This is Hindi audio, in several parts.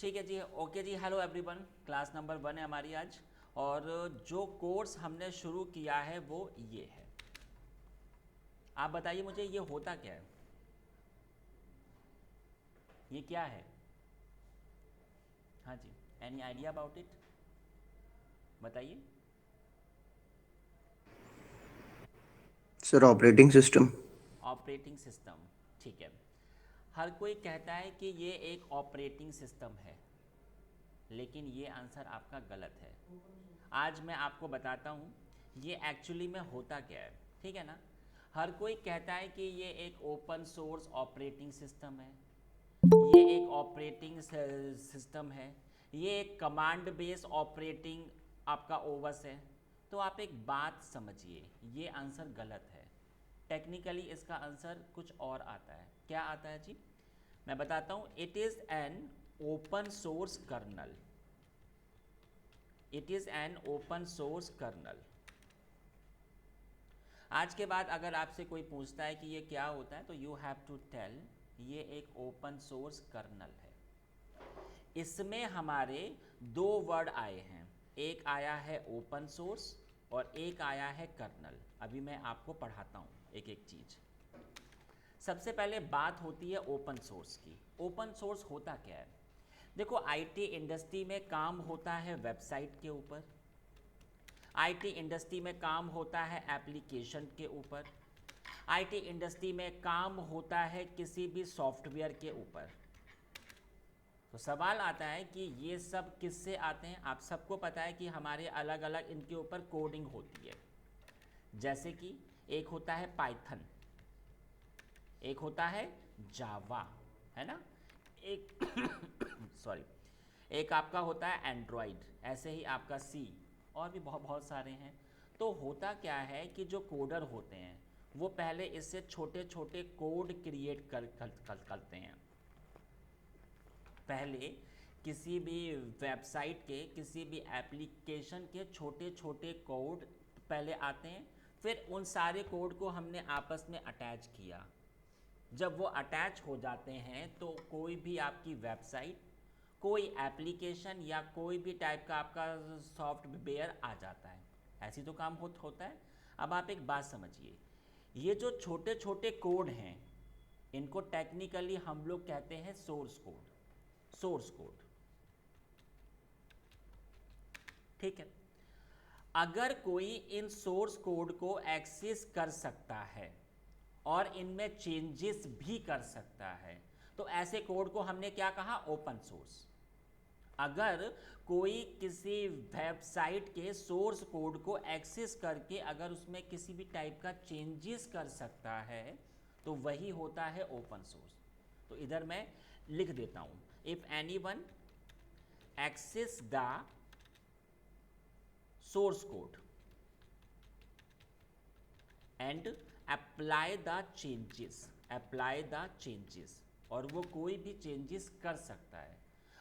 ठीक है जी। ओके जी, हेलो एवरीवन। क्लास नंबर 1 है हमारी आज, और जो कोर्स हमने शुरू किया है वो ये है। आप बताइए मुझे, ये होता क्या है, ये क्या है? हाँ जी, एनी आइडिया अबाउट इट, बताइए। Sir, operating system. Operating system, ठीक है। हर कोई कहता है कि ये एक ऑपरेटिंग सिस्टम है, लेकिन ये आंसर आपका गलत है। आज मैं आपको बताता हूँ ये एक्चुअली में होता क्या है, ठीक है ना। हर कोई कहता है कि ये एक ओपन सोर्स ऑपरेटिंग सिस्टम है, ये एक ऑपरेटिंग सिस्टम है, ये एक कमांड बेस्ड ऑपरेटिंग आपका ओवस है। तो आप एक बात समझिए, ये आंसर गलत है। टेक्निकली इसका आंसर कुछ और आता है। क्या आता है जी? मैं बताता हूँ। It is an open source kernel. It is an open source kernel. आज के बाद अगर आपसे कोई पूछता है कि ये क्या होता है, तो यू हैव टू टेल ये एक ओपन सोर्स कर्नल है। इसमें हमारे दो वर्ड आए हैं, एक आया है ओपन सोर्स और एक आया है कर्नल। अभी मैं आपको पढ़ाता हूँ एक एक चीज़। सबसे पहले बात होती है ओपन सोर्स की। ओपन सोर्स होता क्या है? देखो, आईटी इंडस्ट्री में काम होता है वेबसाइट के ऊपर, आईटी इंडस्ट्री में काम होता है एप्लीकेशन के ऊपर, आईटी इंडस्ट्री में काम होता है किसी भी सॉफ्टवेयर के ऊपर। तो सवाल आता है कि ये सब किससे आते हैं? आप सबको पता है कि हमारे अलग अलग इनके ऊपर कोडिंग होती है। जैसे कि एक होता है पाइथन, एक होता है जावा, है ना, एक सॉरी, एक आपका होता है एंड्रॉयड, ऐसे ही आपका सी, और भी बहुत बहुत सारे हैं। तो होता क्या है कि जो कोडर होते हैं वो पहले इससे छोटे छोटे कोड क्रिएट करते हैं। पहले किसी भी वेबसाइट के, किसी भी एप्लीकेशन के छोटे छोटे कोड पहले आते हैं, फिर उन सारे कोड को हमने आपस में अटैच किया। जब वो अटैच हो जाते हैं तो कोई भी आपकी वेबसाइट, कोई एप्लीकेशन या कोई भी टाइप का आपका सॉफ्टवेयर आ जाता है। ऐसी तो काम होता है। अब आप एक बात समझिए, ये जो छोटे छोटे कोड हैं इनको टेक्निकली हम लोग कहते हैं सोर्स कोड। सोर्स कोड, ठीक है। अगर कोई इन सोर्स कोड को एक्सेस कर सकता है और इनमें चेंजेस भी कर सकता है, तो ऐसे कोड को हमने क्या कहा? Open source. अगर कोई किसी वेबसाइट के सोर्स कोड को एक्सेस करके अगर उसमें किसी भी टाइप का चेंजेस कर सकता है, तो वही होता है ओपन सोर्स। तो इधर मैं लिख देता हूं, if any one access the source code and apply the changes, apply the changes, और वो कोई भी चेंजेस कर सकता है।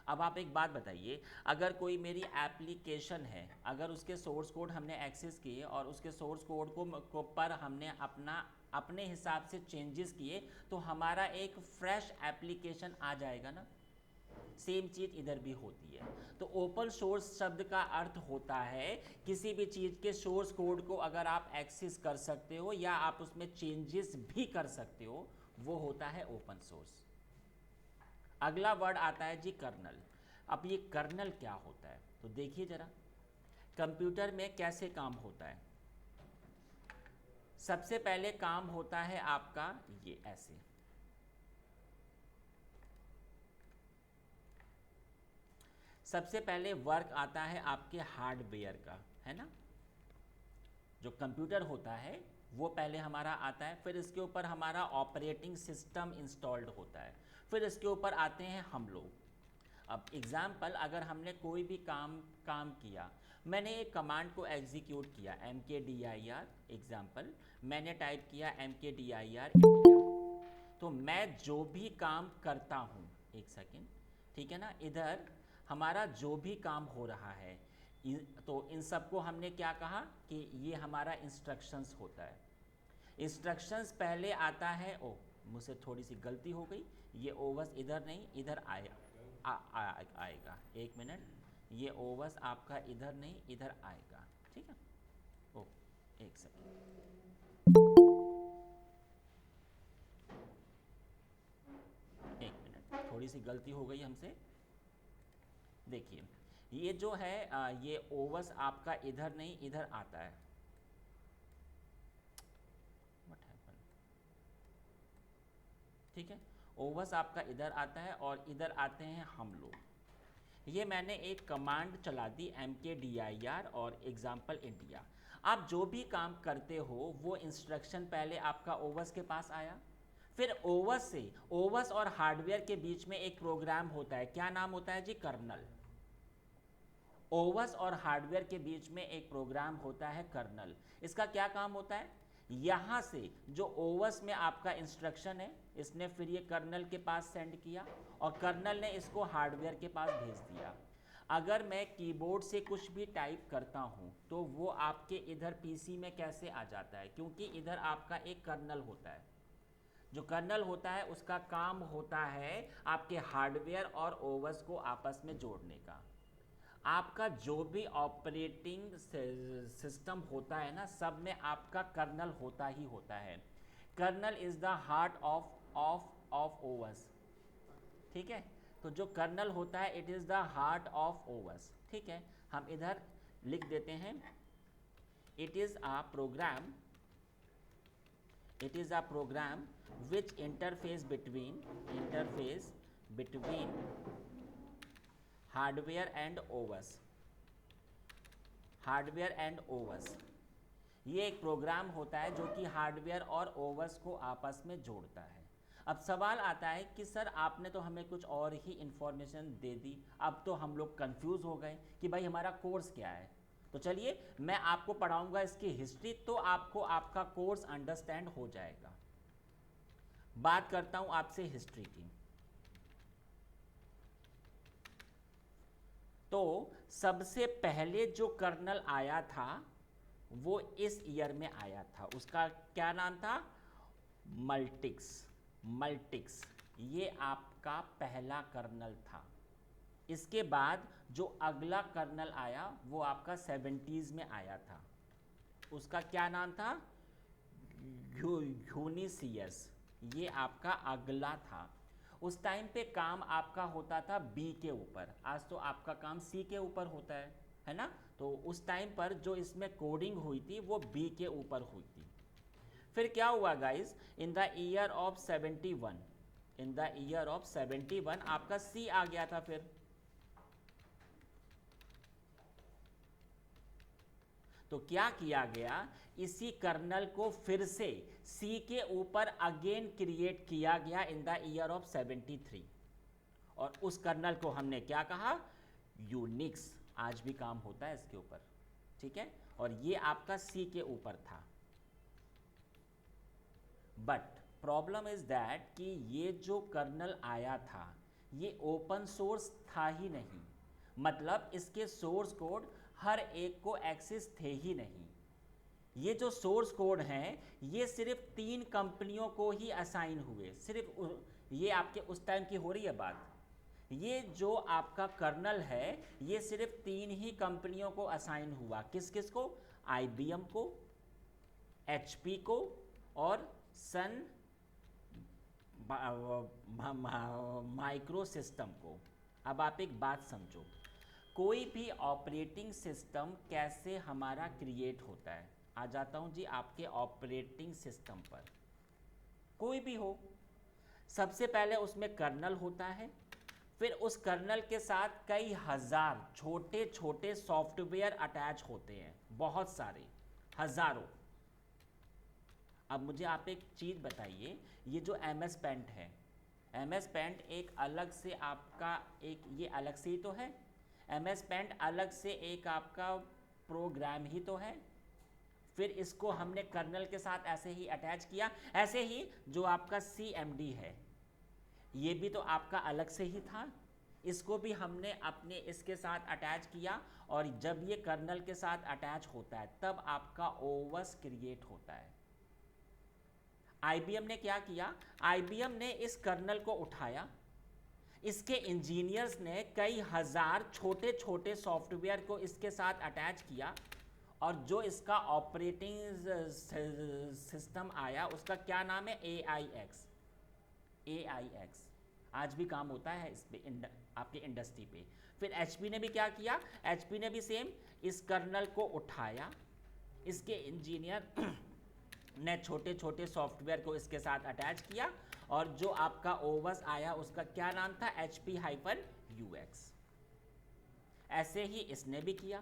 अब आप एक बात बताइए, अगर कोई मेरी एप्लीकेशन है, अगर उसके सोर्स कोड हमने एक्सेस किए और उसके सोर्स कोड को पर हमने अपने हिसाब से चेंजेस किए, तो हमारा एक फ्रेश एप्लीकेशन आ जाएगा ना। सेम चीज़ इधर भी होती है। तो ओपन सोर्स शब्द का अर्थ होता है किसी भी चीज़ के सोर्स कोड को अगर आप एक्सेस कर सकते हो या आप उसमें चेंजेस भी कर सकते हो, वो होता है ओपन सोर्स। अगला वर्ड आता है जी कर्नल। अब ये कर्नल क्या होता है, तो देखिए जरा, कंप्यूटर में कैसे काम होता है। सबसे पहले काम होता है आपका ये ऐसे, सबसे पहले वर्क आता है आपके हार्डवेयर का, है ना। जो कंप्यूटर होता है वो पहले हमारा आता है, फिर इसके ऊपर हमारा ऑपरेटिंग सिस्टम इंस्टॉल्ड होता है, फिर इसके ऊपर आते हैं हम लोग। अब एग्जाम्पल, अगर हमने कोई भी काम किया, मैंने एक कमांड को एग्जीक्यूट किया mkdir, एग्जाम्पल मैंने टाइप किया mkdir इंडिया, तो मैं जो भी काम करता हूँ, एक सेकेंड, ठीक है ना, इधर हमारा जो भी काम हो रहा है, तो इन सबको हमने क्या कहा कि ये हमारा इंस्ट्रक्शंस होता है। इंस्ट्रक्शंस पहले आता है, ओ मुझसे थोड़ी सी गलती हो गई, ये ओवर्स इधर नहीं इधर आया, आएगा। एक मिनट, ये ओवस आपका इधर नहीं इधर आएगा, ठीक है। ओ एक सेकेंड, एक मिनट, थोड़ी सी गलती हो गई हमसे। देखिए ये जो है ये ओवस आपका इधर नहीं इधर आता है। व्हाट हैपन, ठीक है, ओवस आपका इधर आता है और इधर आते हैं हम लोग। ये मैंने एक कमांड चला दी mkdir और एग्जाम्पल इंडिया। आप जो भी काम करते हो वो इंस्ट्रक्शन पहले आपका ओवस के पास आया, फिर ओवस से ओवस और हार्डवेयर के बीच में एक प्रोग्राम होता है, क्या नाम होता है जी, कर्नल। ओवस और हार्डवेयर के बीच में एक प्रोग्राम होता है कर्नल। इसका क्या काम होता है, यहाँ से जो ओवस में आपका इंस्ट्रक्शन है इसने फिर ये कर्नल के पास सेंड किया और कर्नल ने इसको हार्डवेयर के पास भेज दिया। अगर मैं कीबोर्ड से कुछ भी टाइप करता हूँ तो वो आपके इधर पीसी में कैसे आ जाता है, क्योंकि इधर आपका एक कर्नल होता है। जो कर्नल होता है उसका काम होता है आपके हार्डवेयर और ओवस को आपस में जोड़ने का। आपका जो भी ऑपरेटिंग सिस्टम होता है ना, सब में आपका कर्नल होता ही होता है। Kernel is the heart of OS, ठीक है। तो जो कर्नल होता है it is the heart of OS, ठीक है। हम इधर लिख देते हैं it is a program, it is a program which interface between hardware and OS, hardware and OS. ये एक प्रोग्राम होता है जो कि हार्डवेयर और ओवस को आपस में जोड़ता है। अब सवाल आता है कि सर आपने तो हमें कुछ और ही इन्फॉर्मेशन दे दी, अब तो हम लोग कंफ्यूज हो गए कि भाई हमारा कोर्स क्या है। तो चलिए मैं आपको पढ़ाऊंगा इसकी हिस्ट्री, तो आपको आपका कोर्स अंडरस्टैंड हो जाएगा। बात करता हूं आपसे हिस्ट्री की। तो सबसे पहले जो कर्नल आया था वो इस ईयर में आया था, उसका क्या नाम था, मल्टिक्स। ये आपका पहला कर्नल था। इसके बाद जो अगला कर्नल आया वो आपका 70s में आया था, उसका क्या नाम था, यूनिसियस। ये आपका अगला था। उस टाइम पे काम आपका होता था बी के ऊपर, आज तो आपका काम सी के ऊपर होता है ना। तो उस टाइम पर जो इसमें कोडिंग हुई थी वो बी के ऊपर हुई थी। फिर क्या हुआ guys, in the year of 71 आपका सी आ गया था। फिर तो क्या किया गया, इसी कर्नल को फिर से सी के ऊपर अगेन क्रिएट किया गया इन द ईयर ऑफ 73, और उस कर्नल को हमने क्या कहा, यूनिक्स। आज भी काम होता है इसके ऊपर, ठीक है। और ये आपका सी के ऊपर था। बट प्रॉब्लम इज दैट कि ये जो कर्नल आया था ये ओपन सोर्स था ही नहीं, मतलब इसके सोर्स कोड हर एक को एक्सेस थे ही नहीं। ये जो सोर्स कोड हैं ये सिर्फ 3 कंपनियों को ही असाइन हुए, सिर्फ ये आपके उस टाइम की हो रही है बात। ये जो आपका कर्नल है ये सिर्फ 3 ही कंपनियों को असाइन हुआ, किस किस को, IBM को, HP को और सन माइक्रो सिस्टम को। अब आप एक बात समझो, कोई भी ऑपरेटिंग सिस्टम कैसे हमारा क्रिएट होता है। आ जाता हूँ जी आपके ऑपरेटिंग सिस्टम पर, कोई भी हो, सबसे पहले उसमें कर्नल होता है, फिर उस कर्नल के साथ कई हजार छोटे छोटे सॉफ्टवेयर अटैच होते हैं, बहुत सारे, हजारों। अब मुझे आप एक चीज़ बताइए, ये जो MS पेंट है, MS पेंट एक अलग से आपका एक, ये अलग से ही तो है, MS पेंट अलग से एक आपका प्रोग्राम ही तो है। फिर इसको हमने कर्नल के साथ ऐसे ही अटैच किया। ऐसे ही जो आपका CMD है ये भी तो आपका अलग से ही था, इसको भी हमने अपने इसके साथ अटैच किया, और जब ये कर्नल के साथ अटैच होता है तब आपका ओवस क्रिएट होता है। IBM ने क्या किया, IBM ने इस कर्नल को उठाया, इसके इंजीनियर्स ने कई हजार छोटे छोटे सॉफ्टवेयर को इसके साथ अटैच किया और जो इसका ऑपरेटिंग सिस्टम आया उसका क्या नाम है, AIX। AIX आज भी काम होता है इस पे आपके इंडस्ट्री पे। फिर HP ने भी क्या किया, HP ने भी सेम इस कर्नल को उठाया, इसके इंजीनियर ने छोटे छोटे सॉफ्टवेयर को इसके साथ अटैच किया और जो आपका ओवस आया उसका क्या नाम था, HP-UX। ऐसे ही इसने भी किया,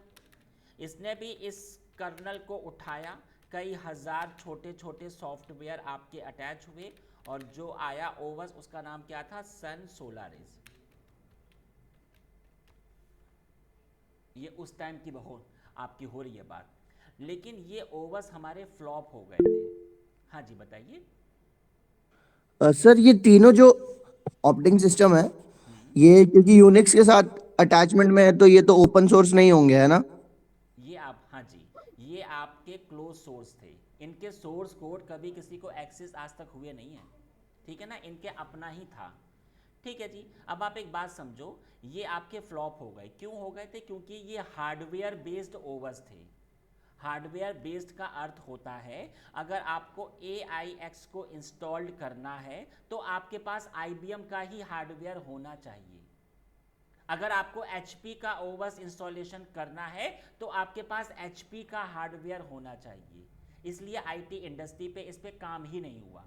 इसने भी इस कर्नल को उठाया, कई हजार छोटे छोटे सॉफ्टवेयर आपके अटैच हुए और जो आया ओवस उसका नाम क्या था, सन सोलारिस। ये उस टाइम की आपकी हो रही है बात, लेकिन ये ओवस हमारे फ्लॉप हो गए थे। हाँ जी बताइए। सर ये तीनों जो ऑपरेटिंग सिस्टम है, ये क्योंकि यूनिक्स के साथ अटैचमेंट में है तो ये तो ओपन सोर्स नहीं होंगे, है ना? ये आप, हाँ जी, ये आपके क्लोज सोर्स थे, इनके सोर्स कोड कभी किसी को एक्सेस आज तक हुए नहीं है, ठीक है ना, इनके अपना ही था। ठीक है जी, अब आप एक बात समझो, ये आपके फ्लॉप हो गए, क्यों हो गए थे, क्योंकि ये हार्डवेयर बेस्ड ओवस थे। हार्डवेयर बेस्ड का अर्थ होता है अगर आपको AIX को इंस्टॉल्ड करना है तो आपके पास IBM का ही हार्डवेयर होना चाहिए। अगर आपको HP का ओवस इंस्टॉलेशन करना है तो आपके पास HP का हार्डवेयर होना चाहिए। इसलिए IT इंडस्ट्री पे इस पे काम ही नहीं हुआ,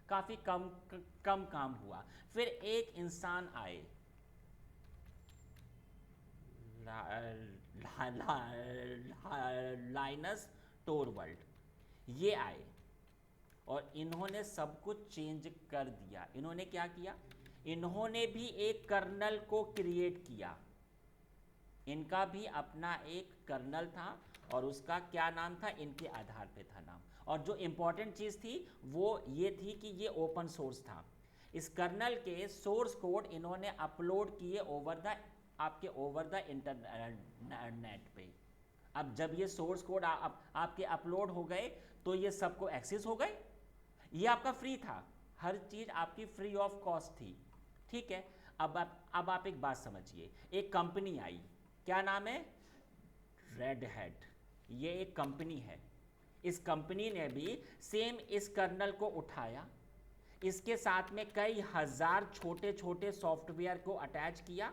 काफ़ी कम काम हुआ। फिर एक इंसान आए, लाइनस टोरवल्ड, ये आए और इन्होंने सब कुछ चेंज कर दिया। इन्होंने क्या किया, इन्होंने भी एक कर्नल को क्रिएट किया, इनका भी अपना एक कर्नल था और उसका क्या नाम था, इनके आधार पे था नाम। और जो इंपॉर्टेंट चीज़ थी वो ये थी कि ये ओपन सोर्स था। इस कर्नल के सोर्स कोड इन्होंने अपलोड किए ओवर द इंटरनेट पे। अब जब ये सोर्स कोड आपके अपलोड हो गए तो ये सबको एक्सेस हो गए। ये आपका फ्री था, हर चीज़ आपकी फ्री ऑफ कॉस्ट थी, ठीक है। अब आप एक बात समझिए, एक कंपनी आई, क्या नाम है, रेड हैट। ये एक कंपनी है, इस कंपनी ने भी सेम इस कर्नल को उठाया, इसके साथ में कई हजार छोटे छोटे सॉफ्टवेयर को अटैच किया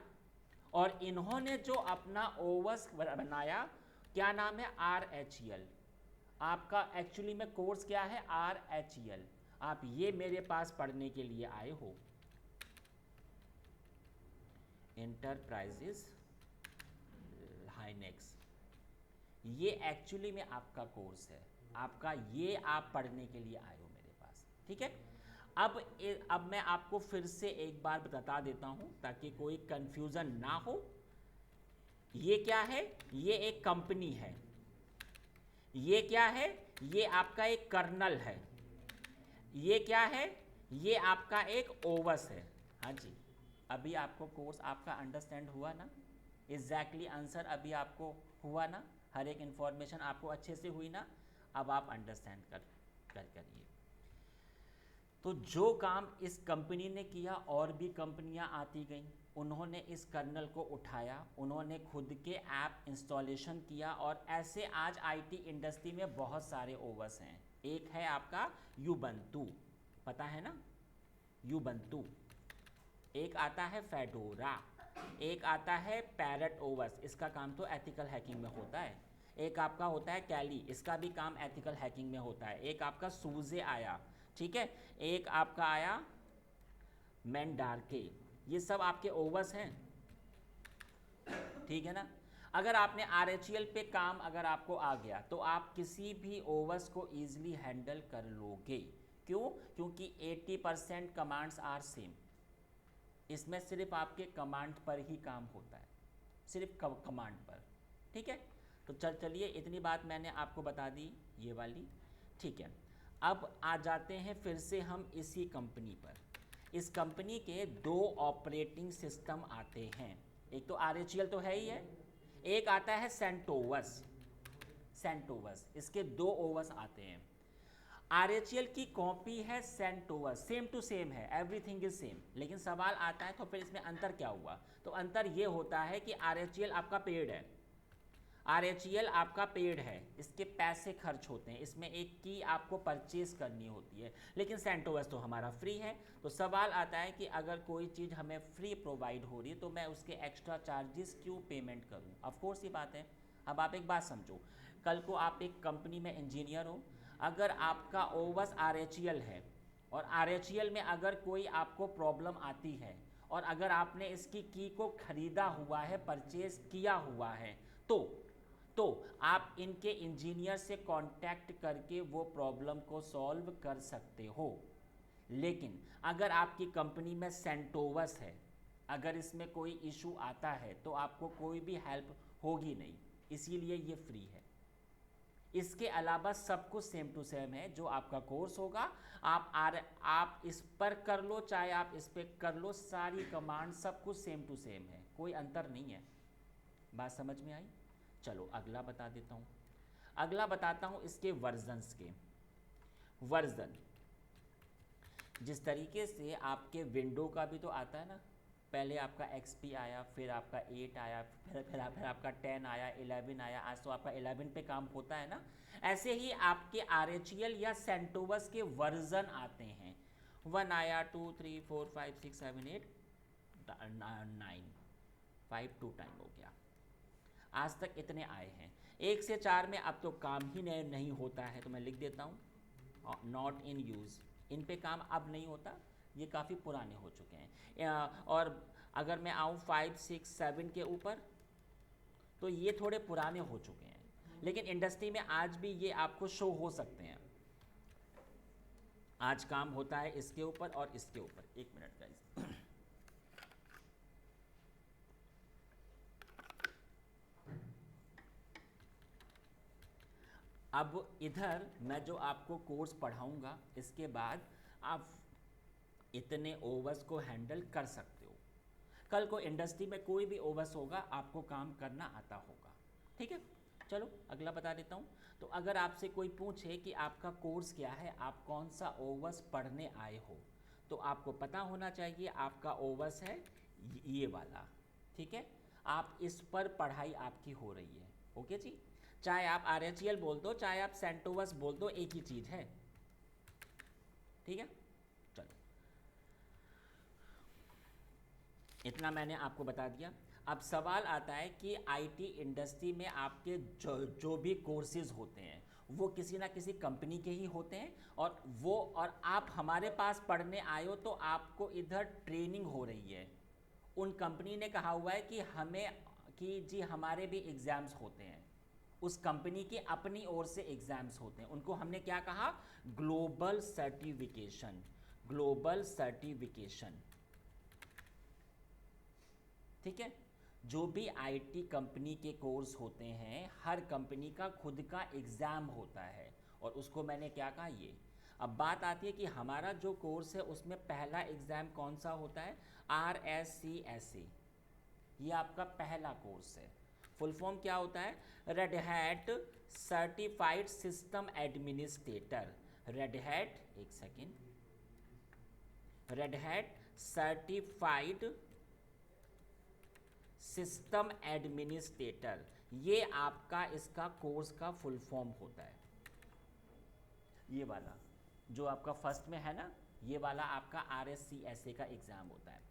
और इन्होंने जो अपना ओवस बनाया, क्या नाम है, RHEL। आपका एक्चुअली में कोर्स क्या है, RHEL। आप ये मेरे पास पढ़ने के लिए आए हो, एंटरप्राइजेस लाइनक्स, ये एक्चुअली में आपका कोर्स है, आपका ये आप पढ़ने के लिए आए हो मेरे पास, ठीक है। अब मैं आपको फिर से एक बार बता देता हूं ताकि कोई कंफ्यूजन ना हो। ये क्या है, ये एक कंपनी है, ये क्या है, ये आपका एक कर्नल है, ये क्या है, ये आपका एक ओवस है। हाँ जी, अभी आपको कोर्स आपका अंडरस्टैंड हुआ ना, एग्जैक्टली आंसर अभी आपको हुआ ना, हर एक इंफॉर्मेशन आपको अच्छे से हुई ना। अब आप अंडरस्टैंड करिए। तो जो काम इस कंपनी ने किया और भी कंपनियां आती गईं, उन्होंने इस कर्नल को उठाया, उन्होंने खुद के ऐप इंस्टॉलेशन किया और ऐसे आज IT इंडस्ट्री में बहुत सारे ओवस हैं। एक है आपका यूबंतु, पता है ना, यूबंतु। एक आता है फेडोरा, एक आता है पैरेट ओवस, इसका काम तो एथिकल हैकिंग में होता है। एक आपका होता है कैली, इसका भी काम एथिकल हैकिंग में होता है। एक आपका सूजे आया, ठीक है। एक आपका आया मैंडार्के, ये सब आपके ओवस हैं, ठीक है ना। अगर आपने RHEL पे काम अगर आपको आ गया तो आप किसी भी ओवस को ईजिली हैंडल कर लोगे। क्यों, क्योंकि 80% कमांड्स आर सेम, इसमें सिर्फ आपके कमांड पर ही काम होता है, सिर्फ कमांड पर, ठीक है। तो चलिए इतनी बात मैंने आपको बता दी ये वाली, ठीक है। अब आ जाते हैं फिर से हम इसी कंपनी पर। इस कंपनी के दो ऑपरेटिंग सिस्टम आते हैं, एक तो RHEL तो है ही है, एक आता है सेंटोवस। इसके दो ओवस आते हैं। RHEL की कॉपी है सेंटोवर, सेम टू सेम है, एवरीथिंग इज सेम, लेकिन सवाल आता है तो फिर इसमें अंतर क्या हुआ? तो अंतर ये होता है कि RHEL आपका पेड है, RHEL आपका पेड है, इसके पैसे खर्च होते हैं, इसमें एक की आपको परचेज करनी होती है, लेकिन सेंटोवर्स तो हमारा फ्री है। तो सवाल आता है कि अगर कोई चीज़ हमें फ्री प्रोवाइड हो रही है तो मैं उसके एक्स्ट्रा चार्जेस क्यों पेमेंट करूं? ऑफ कोर्स ये बात है। अब आप एक बात समझो, कल को आप एक कंपनी में इंजीनियर हो, अगर आपका ओवर्स RHEL है और RHEL में अगर कोई आपको प्रॉब्लम आती है और अगर आपने इसकी की को खरीदा हुआ है, परचेज किया हुआ है, तो आप इनके इंजीनियर से कांटेक्ट करके वो प्रॉब्लम को सॉल्व कर सकते हो। लेकिन अगर आपकी कंपनी में सेंटोवस है, अगर इसमें कोई इशू आता है तो आपको कोई भी हेल्प होगी नहीं, इसीलिए ये फ्री है। इसके अलावा सब कुछ सेम टू सेम है, जो आपका कोर्स होगा आप इस पर कर लो चाहे आप इस पर कर लो, सारी कमांड सब कुछ सेम टू सेम है, कोई अंतर नहीं है। बात समझ में आई? चलो अगला बता देता हूँ, अगला बताता हूँ इसके वर्जन्स के। वर्जन जिस तरीके से आपके विंडो का भी तो आता है ना, पहले आपका XP आया, फिर आपका 8 आया, फिर आपका 10 आया, 11 आया, आज तो आपका 11 पे काम होता है ना। ऐसे ही आपके RHEL या सेंटोवस के वर्जन आते हैं, 1 आया, 2 3 4 5 6 7 8 9, 5 2 टाइम हो गया, आज तक इतने आए हैं। 1 से 4 में अब तो काम ही नहीं होता है, तो मैं लिख देता हूँ नॉट इन यूज़, इन पे काम अब नहीं होता, ये काफ़ी पुराने हो चुके हैं। और अगर मैं आऊँ 5 6 7 के ऊपर, तो ये थोड़े पुराने हो चुके हैं, लेकिन इंडस्ट्री में आज भी ये आपको शो हो सकते हैं। आज काम होता है इसके ऊपर और इसके ऊपर। एक मिनट गाइस, अब इधर मैं जो आपको कोर्स पढ़ाऊंगा, इसके बाद आप इतने ओवर्स को हैंडल कर सकते हो। कल को इंडस्ट्री में कोई भी ओवर्स होगा, आपको काम करना आता होगा। ठीक है, चलो अगला बता देता हूँ। तो अगर आपसे कोई पूछे कि आपका कोर्स क्या है, आप कौन सा ओवर्स पढ़ने आए हो, तो आपको पता होना चाहिए आपका ओवर्स है ये वाला। ठीक है, आप इस पर पढ़ाई आपकी हो रही है। ओके जी, चाहे आप RHEL बोल दो चाहे आप सेंटोवस बोल दो, एक ही चीज़ है। ठीक है, चलो इतना मैंने आपको बता दिया। अब सवाल आता है कि IT इंडस्ट्री में आपके जो भी कोर्सेज होते हैं वो किसी ना किसी कंपनी के ही होते हैं, और आप हमारे पास पढ़ने आए हो तो आपको इधर ट्रेनिंग हो रही है। उन कंपनी ने कहा हुआ है कि जी हमारे भी एग्ज़ाम्स होते हैं, उस कंपनी की अपनी ओर से एग्ज़ाम्स होते हैं, उनको हमने क्या कहा? Global certification, global certification. ठीक है, जो भी IT कंपनी के कोर्स होते हैं, हर कंपनी का खुद का एग्ज़ाम होता है, और उसको मैंने क्या कहा ये। अब बात आती है कि हमारा जो कोर्स है उसमें पहला एग्ज़ाम कौन सा होता है? RSCSA, ये आपका पहला कोर्स है। फुल फॉर्म क्या होता है? Red Hat certified system administrator. Red Hat, एक second, Red Hat certified system administrator, ये आपका इसका कोर्स का फुल फॉर्म होता है। ये वाला जो आपका फर्स्ट में है ना, ये वाला आपका RSCSA का एग्ज़ाम होता है।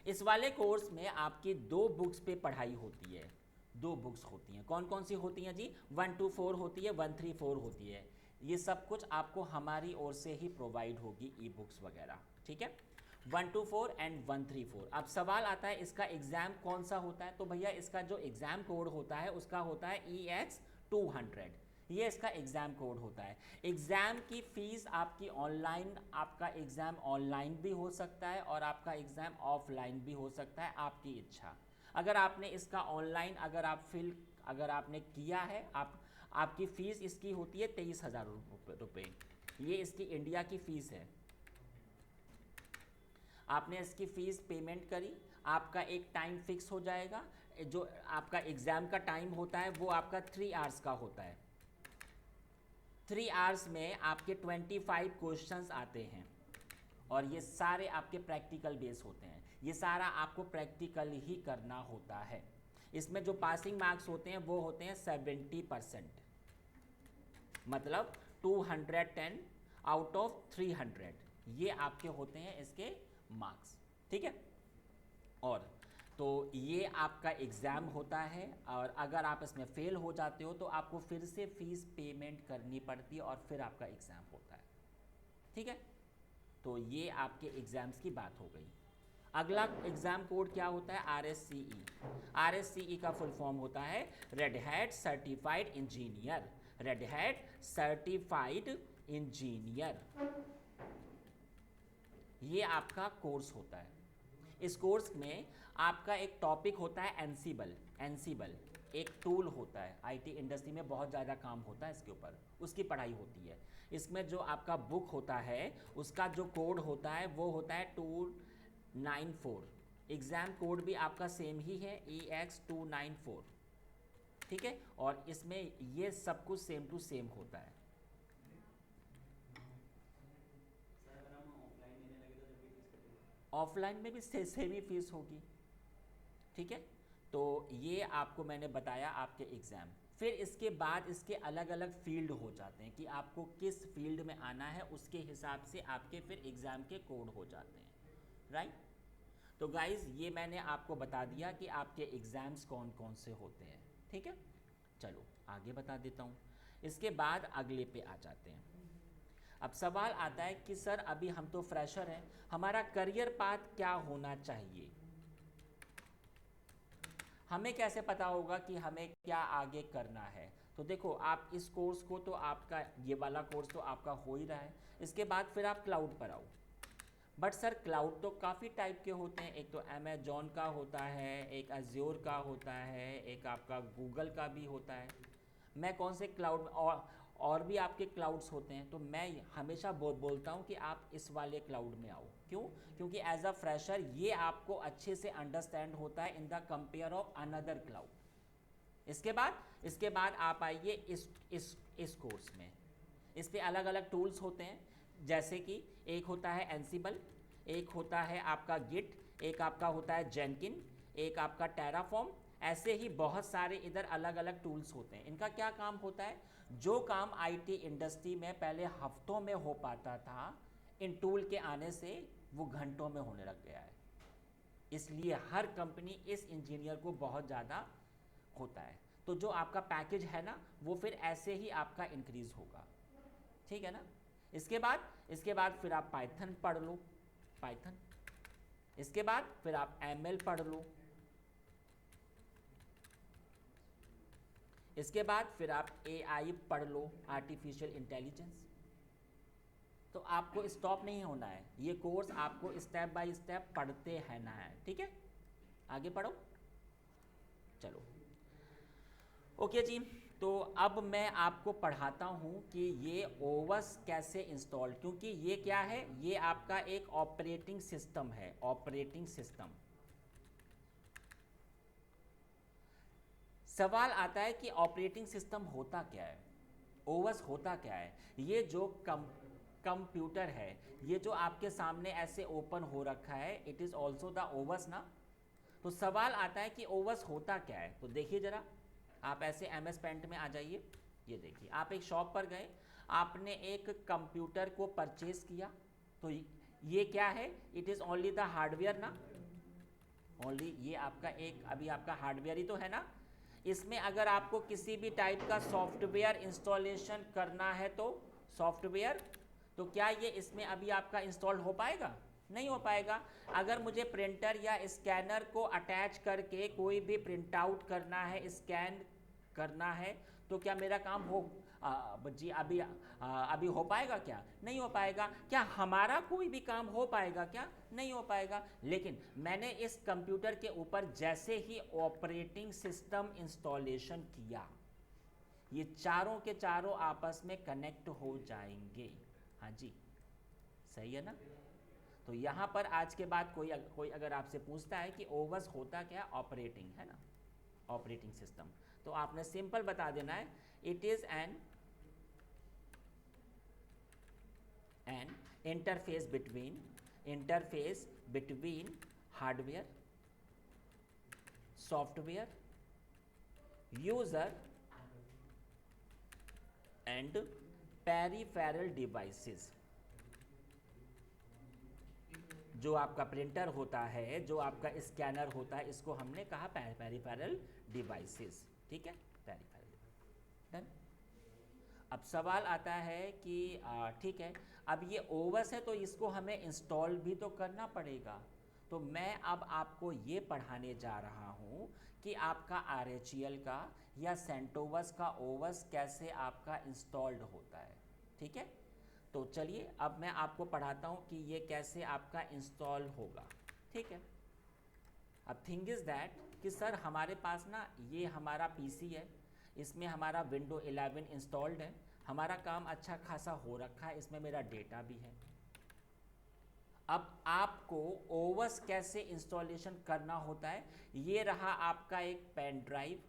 इस वाले कोर्स में आपकी 2 बुक्स पे पढ़ाई होती है, 2 बुक्स होती हैं। कौन कौन सी होती हैं जी? 1 to 4 होती है, 1 3 4 होती है। ये सब कुछ आपको हमारी ओर से ही प्रोवाइड होगी, ई बुक्स वगैरह। ठीक है, 1 to 4 एंड 1 3 4। अब सवाल आता है इसका एग्ज़ाम कौन सा होता है? तो भैया इसका जो एग्ज़ाम कोड होता है उसका होता है EX200, ये इसका एग्ज़ाम कोड होता है। एग्ज़ाम की फ़ीस आपकी ऑनलाइन, आपका एग्ज़ाम ऑनलाइन भी हो सकता है और आपका एग्ज़ाम ऑफलाइन भी हो सकता है, आपकी इच्छा। अगर आपने इसका ऑनलाइन अगर आपने किया है, आपकी फ़ीस इसकी होती है 23,000 रुपये। ये इसकी इंडिया की फ़ीस है। आपने इसकी फ़ीस पेमेंट करी, आपका एक टाइम फिक्स हो जाएगा। जो आपका एग्ज़ाम का टाइम होता है वो आपका 3 आवर्स का होता है। 3 आवर्स में आपके 25 क्वेश्चंस आते हैं और ये सारे आपके प्रैक्टिकल बेस होते हैं। ये सारा आपको प्रैक्टिकल ही करना होता है। इसमें जो पासिंग मार्क्स होते हैं वो होते हैं 70%, मतलब 210 आउट ऑफ 300 ये आपके होते हैं इसके मार्क्स, ठीक है। और तो ये आपका एग्ज़ाम होता है और अगर आप इसमें फेल हो जाते हो तो आपको फिर से फीस पेमेंट करनी पड़ती है और फिर आपका एग्ज़ाम होता है, ठीक है। तो ये आपके एग्ज़ाम्स की बात हो गई। अगला एग्ज़ाम कोड क्या होता है? RSCE। RSCE का फुल फॉर्म होता है Red Hat certified engineer. Red Hat certified engineer, ये आपका कोर्स होता है। इस कोर्स में आपका एक टॉपिक होता है एनसीबल। एनसीबल एक टूल होता है, आईटी इंडस्ट्री में बहुत ज़्यादा काम होता है इसके ऊपर, उसकी पढ़ाई होती है। इसमें जो आपका बुक होता है उसका जो कोड होता है वो होता है 294। एग्ज़ाम कोड भी आपका सेम ही है, EX294, ठीक है। और इसमें ये सब कुछ सेम टू सेम होता है। ऑफलाइन में भी सेम ही फीस होगी, ठीक है। तो ये आपको मैंने बताया आपके एग्ज़ाम। फिर इसके बाद इसके अलग अलग फील्ड हो जाते हैं कि आपको किस फील्ड में आना है, उसके हिसाब से आपके फिर एग्ज़ाम के कोड हो जाते हैं, राइट। तो गाइज़ ये मैंने आपको बता दिया कि आपके एग्ज़ाम्स कौन कौन से होते हैं, ठीक है। चलो आगे बता देता हूँ। इसके बाद अगले पे आ जाते हैं। अब सवाल आता है कि सर अभी हम तो फ्रेशर हैं, हमारा करियर पाथ क्या होना चाहिए? हमें कैसे पता होगा कि हमें क्या आगे करना है? तो देखो आप इस कोर्स को तो आपका ये वाला कोर्स तो आपका हो ही रहा है। इसके बाद फिर आप क्लाउड पर आओ। बट सर क्लाउड तो काफ़ी टाइप के होते हैं, एक तो अमेजॉन का होता है, एक अज्योर का होता है, एक आपका गूगल का भी होता है। मैं कौन से क्लाउड और भी आपके क्लाउड्स होते हैं, तो मैं हमेशा बोलता हूँ कि आप इस वाले क्लाउड में आओ। क्यों? क्योंकि एज अ फ्रेशर ये आपको अच्छे से अंडरस्टैंड होता है in the compare of another cloud. इसके बाद आप आइए इस कोर्स में। इस पे अलग अलग टूल्स होते हैं, जैसे कि एक होता है एनसिबल, एक होता है आपका गिट, एक आपका होता है जेनकिन, एक आपका टेराफॉर्म। ऐसे ही बहुत सारे इधर अलग अलग टूल्स होते हैं। इनका क्या काम होता है? जो काम आईटी इंडस्ट्री में पहले हफ्तों में हो पाता था, इन टूल के आने से वो घंटों में होने लग गया है। इसलिए हर कंपनी इस इंजीनियर को बहुत ज़्यादा होता है। तो जो आपका पैकेज है ना, वो फिर ऐसे ही आपका इंक्रीज होगा, ठीक है ना। इसके बाद फिर आप पाइथन पढ़ लो, पाइथन। इसके बाद फिर आप एमएल पढ़ लो। इसके बाद फिर आप एआई पढ़ लो, आर्टिफिशियल इंटेलिजेंस। तो आपको स्टॉप नहीं होना है, ये कोर्स आपको स्टेप बाय स्टेप पढ़ते रहना है, ठीक है। आगे पढ़ो, चलो ओके जी। तो अब मैं आपको पढ़ाता हूँ कि ये ओवस कैसे इंस्टॉल, क्योंकि ये क्या है, ये आपका एक ऑपरेटिंग सिस्टम है। ऑपरेटिंग सिस्टम, सवाल आता है कि ऑपरेटिंग सिस्टम होता क्या है, ओवस होता क्या है। ये जो कंप्यूटर है, ये जो आपके सामने ऐसे ओपन हो रखा है, it is also the Owens ना। तो सवाल आता है कि ओवस होता क्या है। तो देखिए ज़रा, आप ऐसे MS पेंट में आ जाइए। ये देखिए, आप एक शॉप पर गए, आपने एक कंप्यूटर को परचेज किया। तो ये क्या है? It is only the hardware ना, ओनली ये आपका एक अभी आपका हार्डवेयर ही तो है ना। इसमें अगर आपको किसी भी टाइप का सॉफ्टवेयर इंस्टॉलेशन करना है तो सॉफ्टवेयर, तो क्या ये इसमें अभी आपका इंस्टॉल हो पाएगा? नहीं हो पाएगा। अगर मुझे प्रिंटर या स्कैनर को अटैच करके कोई भी प्रिंट आउट करना है, स्कैन करना है, तो क्या मेरा काम जी अभी हो पाएगा? क्या नहीं हो पाएगा। क्या हमारा कोई भी काम हो पाएगा? क्या नहीं हो पाएगा। लेकिन मैंने इस कंप्यूटर के ऊपर जैसे ही ऑपरेटिंग सिस्टम इंस्टॉलेशन किया, ये चारों के चारों आपस में कनेक्ट हो जाएंगे। हाँ जी, सही है ना। तो यहाँ पर आज के बाद कोई अगर आपसे पूछता है कि ओवस होता क्या, ऑपरेटिंग है ना, ऑपरेटिंग सिस्टम, तो आपने सिंपल बता देना है, it is N N interface between hardware, software, user and peripheral devices. जो आपका प्रिंटर होता है, जो आपका स्कैनर होता है, इसको हमने कहा पेरिफेरल डिवाइसेस। ठीक है, पेरिफेरल। डन। अब सवाल आता है कि ठीक है, अब ये ओवस है तो इसको हमें इंस्टॉल भी तो करना पड़ेगा। तो मैं अब आपको ये पढ़ाने जा रहा हूँ कि आपका RHEL का या सेंटोवस का ओवस कैसे आपका इंस्टॉल्ड होता है। ठीक है, तो चलिए अब मैं आपको पढ़ाता हूँ कि ये कैसे आपका इंस्टॉल होगा। ठीक है, अब थिंग इज़ दैट कि सर हमारे पास ना ये हमारा PC है, इसमें हमारा विंडो 11 इंस्टॉल्ड है, हमारा काम अच्छा खासा हो रखा है, इसमें मेरा डेटा भी है। अब आपको ओवस कैसे इंस्टॉलेशन करना होता है, ये रहा आपका एक पेन ड्राइव,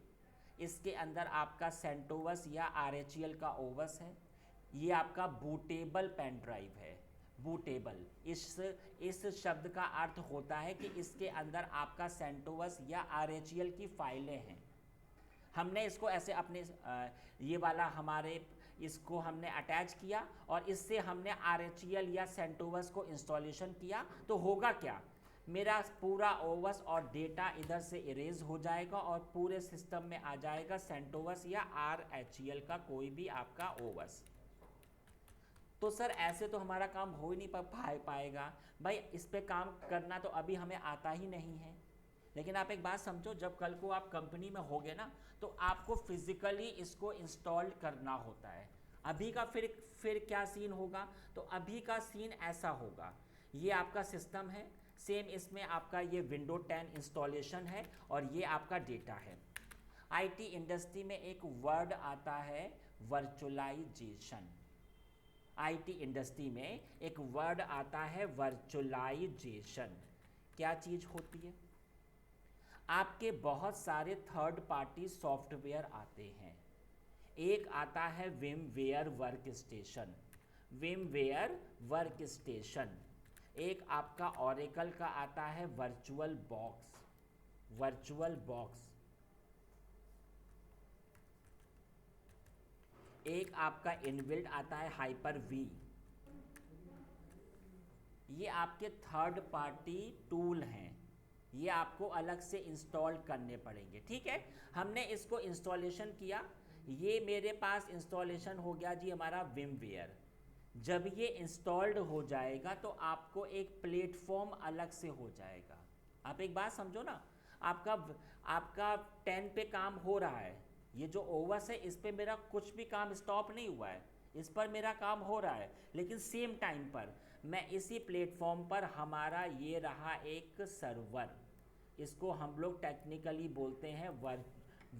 इसके अंदर आपका सेंटोवस या RHEL का ओवस है। ये आपका बूटेबल पेन ड्राइव है। बूटेबल इस शब्द का अर्थ होता है कि इसके अंदर आपका सेंटोवस या RHEL की फाइलें हैं। हमने इसको ऐसे अपने ये वाला हमारे इसको हमने अटैच किया और इससे हमने RHEL या सेंटोवस को इंस्टॉलेशन किया, तो होगा क्या, मेरा पूरा ओवस और डेटा इधर से इरेज हो जाएगा और पूरे सिस्टम में आ जाएगा सेंटोवस या RHEL का कोई भी आपका ओवस। तो सर ऐसे तो हमारा काम हो ही नहीं पाएगा भाई, इस पे काम करना तो अभी हमें आता ही नहीं है। लेकिन आप एक बात समझो, जब कल को आप कंपनी में होगे ना, तो आपको फिजिकली इसको इंस्टॉल करना होता है। अभी का फिर क्या सीन होगा, तो अभी का सीन ऐसा होगा, ये आपका सिस्टम है, सेम इसमें आपका ये विंडो 10 इंस्टॉलेशन है और ये आपका डेटा है। IT इंडस्ट्री में एक वर्ड आता है वर्चुअलाइजेशन। IT इंडस्ट्री में एक वर्ड आता है वर्चुअलाइजेशन। क्या चीज़ होती है, आपके बहुत सारे थर्ड पार्टी सॉफ्टवेयर आते हैं। एक आता है विमवेयर वर्कस्टेशन, एक आपका ऑरेकल का आता है वर्चुअल बॉक्स, एक आपका इनबिल्ट आता है Hyper-V। ये आपके थर्ड पार्टी टूल हैं, ये आपको अलग से इंस्टॉल करने पड़ेंगे। ठीक है, हमने इसको इंस्टॉलेशन किया, ये मेरे पास इंस्टॉलेशन हो गया जी हमारा विमवेयर। जब ये इंस्टॉल्ड हो जाएगा तो आपको एक प्लेटफॉर्म अलग से हो जाएगा। आप एक बात समझो ना, आपका 10 पे काम हो रहा है, ये जो ओवस है इस पे मेरा कुछ भी काम स्टॉप नहीं हुआ है, इस पर मेरा काम हो रहा है। लेकिन सेम टाइम पर मैं इसी प्लेटफॉर्म पर हमारा ये रहा एक सर्वर, इसको हम लोग टेक्निकली बोलते हैं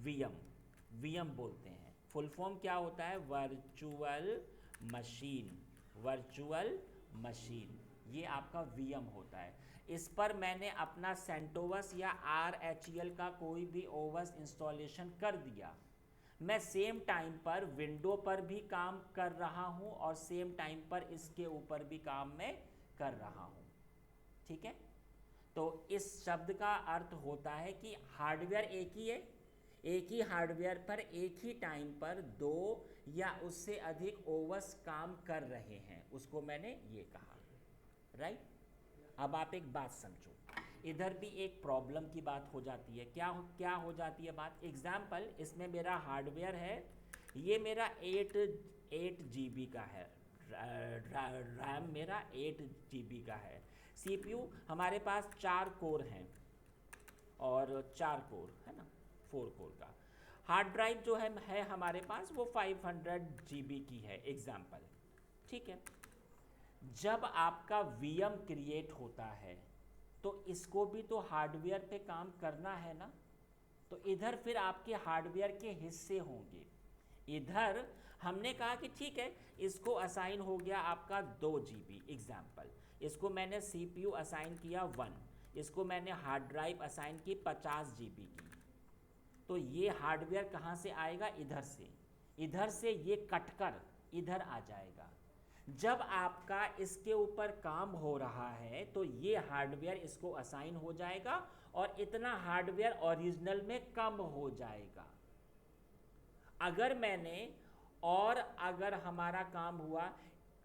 VM बोलते हैं। फुल फॉर्म क्या होता है, वर्चुअल मशीन, ये आपका VM होता है। इस पर मैंने अपना सेंटोवस या RHEL का कोई भी ओवस इंस्टॉलेशन कर दिया। मैं सेम टाइम पर विंडो पर भी काम कर रहा हूँ और सेम टाइम पर इसके ऊपर भी काम मैं कर रहा हूँ। ठीक है, तो इस शब्द का अर्थ होता है कि हार्डवेयर एक ही है, एक ही हार्डवेयर पर एक ही टाइम पर दो या उससे अधिक ओवस काम कर रहे हैं, उसको मैंने ये कहा। राइट, अब आप एक बात समझो, इधर भी एक प्रॉब्लम की बात हो जाती है। क्या हो जाती है बात, एग्जाम्पल इसमें मेरा हार्डवेयर है, ये मेरा 8 GB का है, रैम मेरा 8 GB का है, CPU हमारे पास 4 कोर हैं और 4 कोर है ना, 4 कोर का। हार्ड ड्राइव जो है हमारे पास वो 500 GB की है एग्जाम्पल। ठीक है, जब आपका VM क्रिएट होता है तो इसको भी तो हार्डवेयर पे काम करना है ना, तो इधर फिर आपके हार्डवेयर के हिस्से होंगे। इधर हमने कहा कि ठीक है, इसको असाइन हो गया आपका 2 GB एग्जाम्पल, इसको मैंने CPU असाइन किया 1, इसको मैंने हार्ड ड्राइव असाइन की 50 GB की। तो ये हार्डवेयर कहाँ से आएगा, इधर से ये कटकर इधर आ जाएगा। जब आपका इसके ऊपर काम हो रहा है तो ये हार्डवेयर इसको असाइन हो जाएगा और इतना हार्डवेयर ओरिजिनल में कम हो जाएगा। अगर मैंने और अगर हमारा काम हुआ,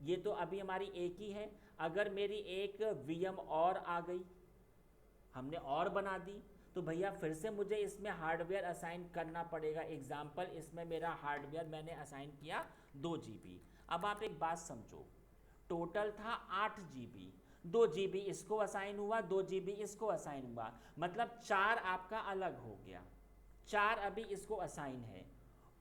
ये तो अभी हमारी एक ही है, अगर मेरी एक वीएम और आ गई, हमने और बना दी, तो भैया फिर से मुझे इसमें हार्डवेयर असाइन करना पड़ेगा। एग्जाम्पल, इसमें मेरा हार्डवेयर मैंने असाइन किया 2 GB। अब आप एक बात समझो, टोटल था 8 GB, 2 GB इसको असाइन हुआ, 2 GB इसको असाइन हुआ, मतलब 4 आपका अलग हो गया, 4 अभी इसको असाइन है,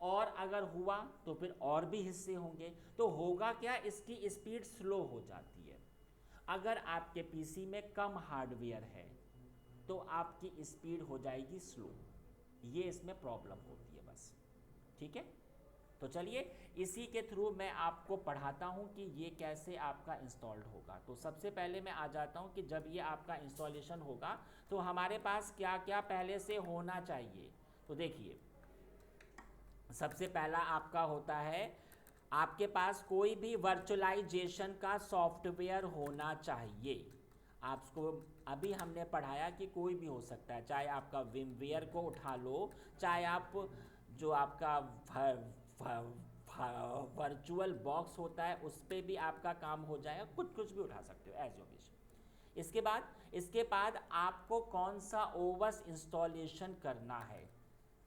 और अगर हुआ तो फिर और भी हिस्से होंगे, तो होगा क्या, इसकी स्पीड स्लो हो जाती है। अगर आपके पीसी में कम हार्डवेयर है तो आपकी स्पीड हो जाएगी स्लो, ये इसमें प्रॉब्लम होती है बस। ठीक है, तो चलिए इसी के थ्रू मैं आपको पढ़ाता हूँ कि ये कैसे आपका इंस्टॉल्ड होगा। तो सबसे पहले मैं आ जाता हूँ कि जब ये आपका इंस्टॉलेशन होगा तो हमारे पास क्या क्या पहले से होना चाहिए। तो देखिए, सबसे पहला आपका होता है, आपके पास कोई भी वर्चुअलाइजेशन का सॉफ्टवेयर होना चाहिए। आपको अभी हमने पढ़ाया कि कोई भी हो सकता है, चाहे आपका विमवेयर को उठा लो, चाहे आप जो आपका वर्चुअल बॉक्स होता है उस पर भी आपका काम हो जाएगा, कुछ भी उठा सकते हो एज यू विश। इसके बाद आपको कौन सा ओवस इंस्टॉलेशन करना है,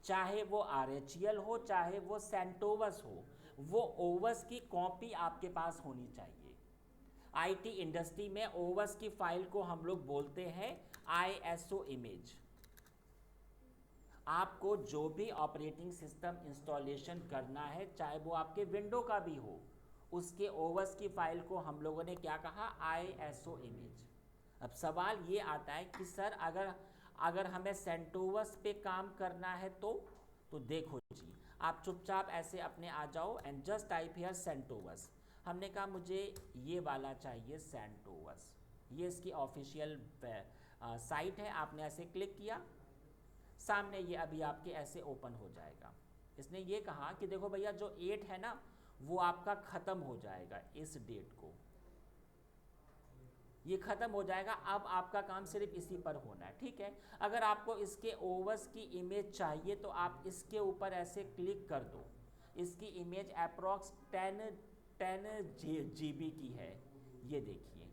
चाहे वो RHEL हो चाहे वो सेंटोवस हो, वो ओवस की कॉपी आपके पास होनी चाहिए। IT इंडस्ट्री में ओवस की फाइल को हम लोग बोलते हैं ISO इमेज। आपको जो भी ऑपरेटिंग सिस्टम इंस्टॉलेशन करना है, चाहे वो आपके विंडो का भी हो, उसके ओवस की फाइल को हम लोगों ने क्या कहा, ISO इमेज। अब सवाल ये आता है कि सर अगर हमें सेंटोवस पे काम करना है तो देखो जी, आप चुपचाप ऐसे अपने आ जाओ एंड जस्ट टाइप हियर सेंटोवस। हमने कहा मुझे ये वाला चाहिए सेंटोवस, ये इसकी ऑफिशियल साइट है। आपने ऐसे क्लिक किया, सामने ये अभी आपके ऐसे ओपन हो जाएगा। इसने ये कहा कि देखो भैया जो 8 है ना वो आपका ख़त्म हो जाएगा, इस डेट को ये ख़त्म हो जाएगा, अब आपका काम सिर्फ इसी पर होना है। ठीक है, अगर आपको इसके ओवस की इमेज चाहिए तो आप इसके ऊपर ऐसे क्लिक कर दो। इसकी इमेज अप्रॉक्स 10 GB की है, ये देखिए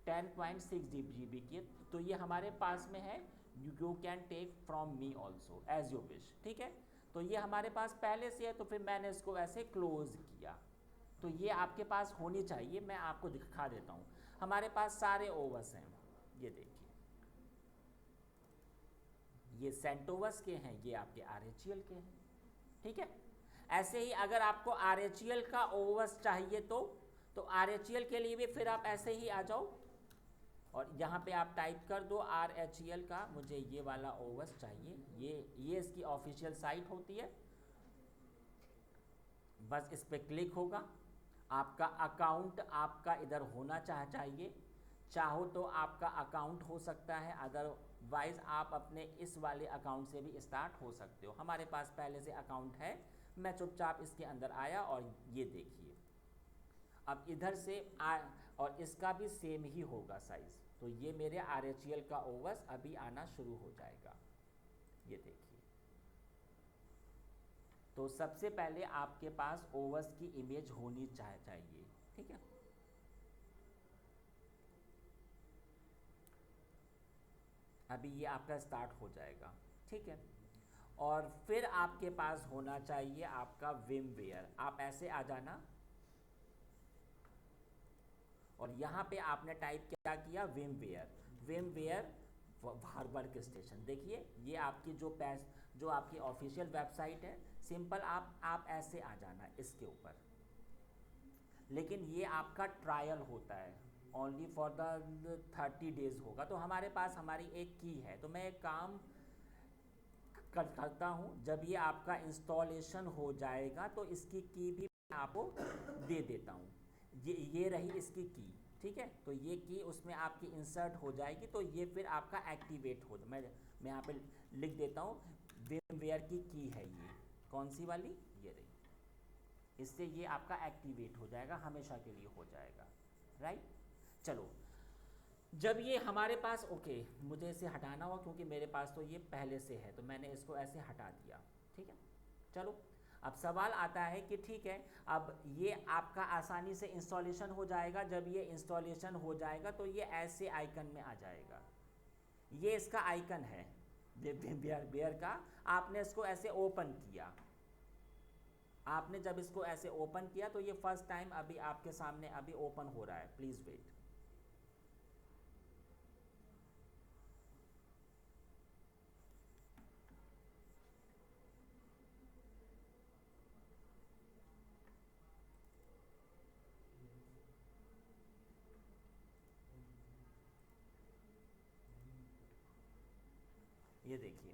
10.6 GB की है, तो ये हमारे पास में है। You can take from me also as you wish. ठीक है, तो ये हमारे पास पहले से है, तो फिर मैंने इसको ऐसे क्लोज किया। तो ये आपके पास होनी चाहिए, मैं आपको दिखा देता हूँ। हमारे पास सारे ओवस हैं, ये देखिए, ये सेंटोवस के हैं, ये आपके RHEL के हैं। ठीक है, ऐसे ही अगर आपको RHEL का ओवस चाहिए तो RHEL के लिए भी फिर आप ऐसे ही आ जाओ और यहाँ पे आप टाइप कर दो RHEL का, मुझे ये वाला ओवस चाहिए। ये इसकी ऑफिशियल साइट होती है, बस इस पर क्लिक होगा। आपका अकाउंट आपका इधर होना चाहिए, चाहो तो आपका अकाउंट हो सकता है, अदरवाइज आप अपने इस वाले अकाउंट से भी स्टार्ट हो सकते हो। हमारे पास पहले से अकाउंट है, मैं चुपचाप इसके अंदर आया और ये देखिए अब इधर से और इसका भी सेम ही होगा साइज़। तो ये मेरे RHEL का ओवस अभी आना शुरू हो जाएगा, ये देखिए। तो सबसे पहले आपके पास ओवस की इमेज होनी चाहिए। ठीक है, अभी ये आपका स्टार्ट हो जाएगा। ठीक है, और फिर आपके पास होना चाहिए आपका विमवेयर। आप ऐसे आ जाना और यहाँ पे आपने टाइप क्या किया, विमवेयर वर्क स्टेशन। देखिए ये आपकी जो आपकी ऑफिशियल वेबसाइट है, सिंपल आप ऐसे आ जाना इसके ऊपर। लेकिन ये आपका ट्रायल होता है, ओनली फॉर द 30 डेज होगा। तो हमारे पास हमारी एक की है, तो मैं एक काम करता हूँ, जब ये आपका इंस्टॉलेशन हो जाएगा तो इसकी की भी मैं आपको दे देता हूँ। ये रही इसकी की। ठीक है, तो ये की उसमें आपकी इंसर्ट हो जाएगी, तो ये फिर आपका एक्टिवेट हो। मैं यहाँ पे लिख देता हूँ, विमवेयर की है ये कौन सी वाली, ये रही। इससे ये आपका एक्टिवेट हो जाएगा, हमेशा के लिए हो जाएगा, राइट। चलो, जब ये हमारे पास, ओके मुझे इसे हटाना होगा क्योंकि मेरे पास तो ये पहले से है, तो मैंने इसको ऐसे हटा दिया, ठीक है। चलो, अब सवाल आता है कि ठीक है, अब ये आपका आसानी से इंस्टॉलेशन हो जाएगा। जब ये इंस्टॉलेशन हो जाएगा तो ये ऐसे आइकन में आ जाएगा। ये इसका आइकन है बियर का। आपने इसको ऐसे ओपन किया, आपने जब इसको ऐसे ओपन किया तो ये फर्स्ट टाइम अभी आपके सामने अभी ओपन हो रहा है। Please wait. ये देखिए,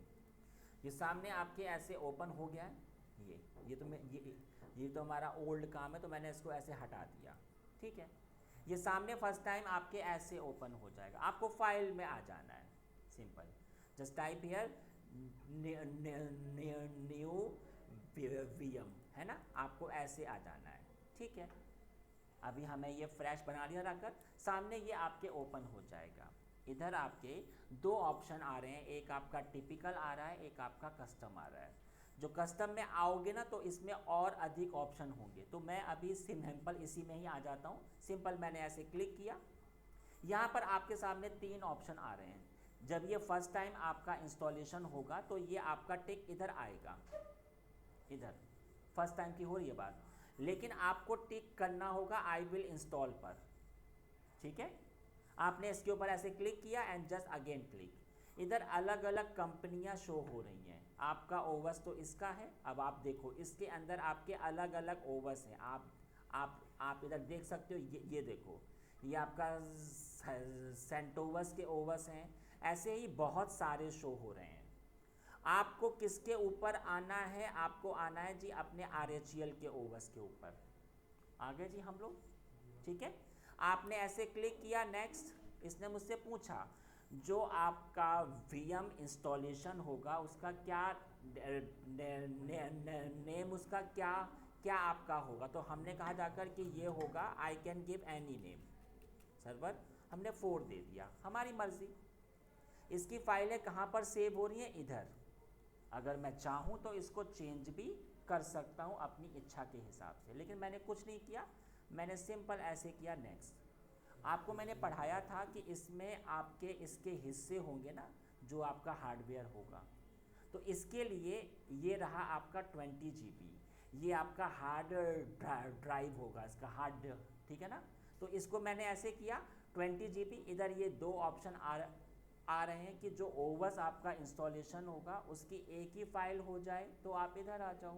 ये सामने आपके ऐसे ओपन हो गया है। ये तो मैं ये तो हमारा ओल्ड काम है, तो मैंने इसको ऐसे हटा दिया, ठीक है। ये सामने फर्स्ट टाइम आपके ऐसे ओपन हो जाएगा। आपको फाइल में आ जाना है, simple, just type here new VM, है ना, आपको ऐसे आ जाना है, ठीक है। अभी हमें ये फ्रेश बना लिया रखकर, सामने ये आपके ओपन हो जाएगा। इधर आपके दो ऑप्शन आ रहे हैं, एक आपका टिपिकल आ रहा है, एक आपका कस्टम आ रहा है। जो कस्टम में आओगे ना तो इसमें और अधिक ऑप्शन होंगे, तो मैं अभी सिंपल इसी में ही आ जाता हूँ। सिंपल मैंने ऐसे क्लिक किया, यहाँ पर आपके सामने 3 ऑप्शन आ रहे हैं। जब ये फर्स्ट टाइम आपका इंस्टॉलेशन होगा तो ये आपका टिक इधर आएगा, इधर फर्स्ट टाइम की हो रही है बात, लेकिन आपको टिक करना होगा आई विल इंस्टॉल पर, ठीक है। आपने इसके ऊपर ऐसे क्लिक किया एंड जस्ट अगेन क्लिक। इधर अलग अलग कंपनियां शो हो रही हैं। आपका ओवस तो इसका है। अब आप देखो इसके अंदर आपके अलग अलग ओवस हैं। आप इधर देख सकते हो, ये देखो, ये आपका सेंटोवस के ओवस हैं। ऐसे ही बहुत सारे शो हो रहे हैं। आपको किसके ऊपर आना है? आपको आना है जी अपने RHEL के ओवस के ऊपर। आ गए जी हम लोग, ठीक है। आपने ऐसे क्लिक किया, नेक्स्ट। इसने मुझसे पूछा जो आपका VM इंस्टॉलेशन होगा उसका क्या नेम, उसका क्या क्या आपका होगा। तो हमने कहा जाकर कि ये होगा I can give any name server. हमने 4 दे दिया, हमारी मर्जी। इसकी फाइलें कहाँ पर सेव हो रही हैं? इधर। अगर मैं चाहूँ तो इसको चेंज भी कर सकता हूँ अपनी इच्छा के हिसाब से, लेकिन मैंने कुछ नहीं किया, मैंने सिंपल ऐसे किया नेक्स्ट। आपको मैंने पढ़ाया था कि इसमें आपके इसके हिस्से होंगे ना, जो आपका हार्डवेयर होगा। तो इसके लिए ये रहा आपका 20 GB, ये आपका हार्ड ड्राइव होगा, इसका हार्ड, ठीक है ना। तो इसको मैंने ऐसे किया 20 GB। इधर ये 2 ऑप्शन आ रहे हैं कि जो ओवस आपका इंस्टॉलेशन होगा उसकी एक ही फाइल हो जाए तो आप इधर आ जाओ,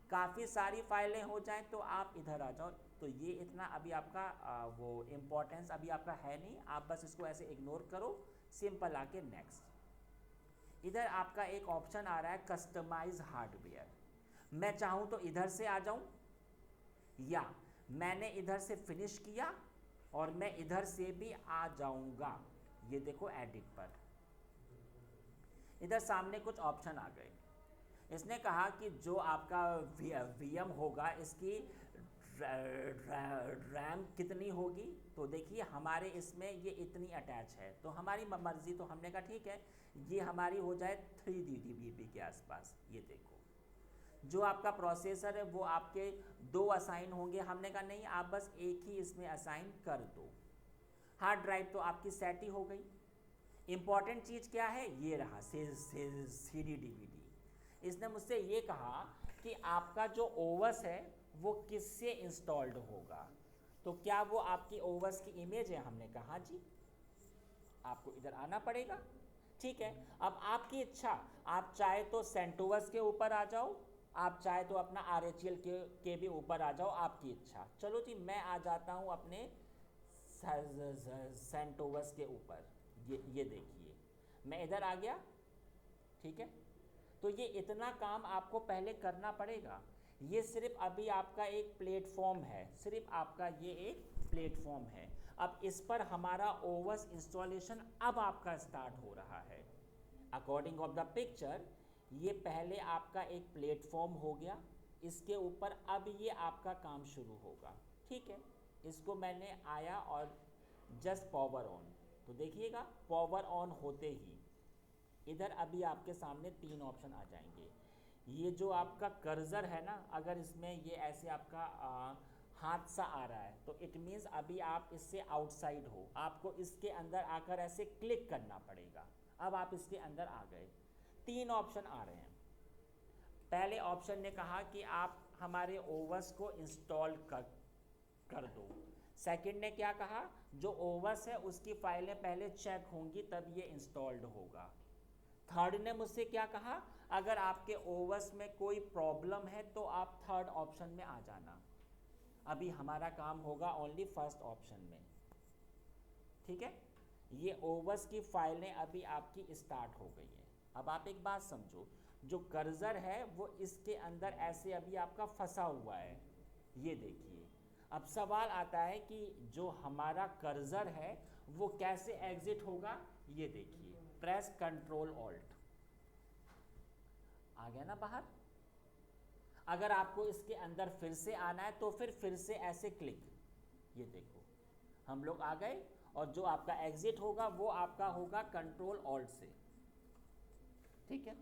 काफ़ी सारी फाइलें हो जाएं तो आप इधर आ जाओ। तो ये इतना अभी आपका वो इम्पोर्टेंस अभी आपका है नहीं, आप बस इसको ऐसे इग्नोर करो, सिंपल आके नेक्स्ट। इधर आपका एक ऑप्शन आ रहा है कस्टमाइज हार्डवेयर। मैं चाहूँ तो इधर से आ जाऊँ, या मैंने इधर से फिनिश किया और मैं इधर से भी आ जाऊँगा। ये देखो एडिट पर, इधर सामने कुछ ऑप्शन आ गए। इसने कहा कि जो आपका VM होगा इसकी रैम कितनी होगी। तो देखिए हमारे इसमें ये इतनी अटैच है, तो हमारी मर्जी। तो हमने कहा ठीक है, ये हमारी हो जाए 3 GB के आसपास। ये देखो जो आपका प्रोसेसर है वो आपके 2 असाइन होंगे। हमने कहा नहीं, आप बस एक ही इसमें असाइन कर दो। हार्ड ड्राइव तो आपकी सेट ही हो गई। इंपॉर्टेंट चीज़ क्या है? ये रहा CD DVD। इसने मुझसे ये कहा कि आपका जो ओवस है वो किससे इंस्टॉल्ड होगा, तो क्या वो आपकी ओवस की इमेज है? हमने कहा हाँ जी, आपको इधर आना पड़ेगा, ठीक है। अब आपकी इच्छा, आप चाहे तो सेंटोवस के ऊपर आ जाओ, आप चाहे तो अपना RHEL के भी ऊपर आ जाओ, आपकी इच्छा। चलो जी, मैं आ जाता हूँ अपने सेंटोवस के ऊपर। ये देखिए मैं इधर आ गया, ठीक है। तो ये इतना काम आपको पहले करना पड़ेगा। ये सिर्फ अभी आपका एक प्लेटफॉर्म है, सिर्फ आपका ये एक प्लेटफॉर्म है। अब इस पर हमारा ओवस इंस्टॉलेशन अब आपका स्टार्ट हो रहा है। अकॉर्डिंग ऑफ द पिक्चर ये पहले आपका एक प्लेटफॉर्म हो गया, इसके ऊपर अब ये आपका काम शुरू होगा। ठीक है, इसको मैंने आया और जस्ट पावर ऑन, तो देखिएगा पावर ऑन होते ही इधर अभी आपके सामने 3 ऑप्शन आ जाएंगे। ये जो आपका कर्सर है ना, अगर इसमें ये ऐसे आपका हाथ सा आ रहा है तो इट मीन्स अभी आप इससे आउटसाइड हो, आपको इसके अंदर आकर ऐसे क्लिक करना पड़ेगा। अब आप इसके अंदर आ गए। 3 ऑप्शन आ रहे हैं। पहले ऑप्शन ने कहा कि आप हमारे ओवस को इंस्टॉल कर दो। सेकंड ने क्या कहा, जो ओवस है उसकी फाइलें पहले चेक होंगी तब ये इंस्टॉल्ड होगा। थर्ड ने मुझसे क्या कहा, अगर आपके ओवस में कोई प्रॉब्लम है तो आप थर्ड ऑप्शन में आ जाना। अभी हमारा काम होगा ओनली फर्स्ट ऑप्शन में। ठीक है, ये ओवस की फाइलें अभी आपकी स्टार्ट हो गई है। अब आप एक बात समझो, जो कर्सर है वो इसके अंदर ऐसे अभी आपका फंसा हुआ है, ये देखिए। अब सवाल आता है कि जो हमारा कर्सर है वो कैसे एग्जिट होगा, ये देखिए। प्रेस कंट्रोल ऑल्ट, आ गया ना बाहर। अगर आपको इसके अंदर फिर से आना है तो फिर से ऐसे क्लिक, ये देखो हम लोग आ गए। और जो आपका एग्जिट होगा वो आपका होगा कंट्रोल ऑल्ट से। ठीक है,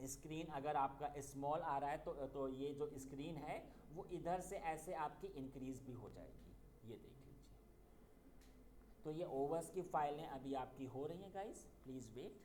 स्क्रीन अगर आपका स्मॉल आ रहा है तो ये जो स्क्रीन है वो इधर से ऐसे आपकी इंक्रीज भी हो जाएगी, ये देख लीजिए। तो ये ओवस की फाइलें अभी आपकी हो रही हैं गाइस, प्लीज़ वेट।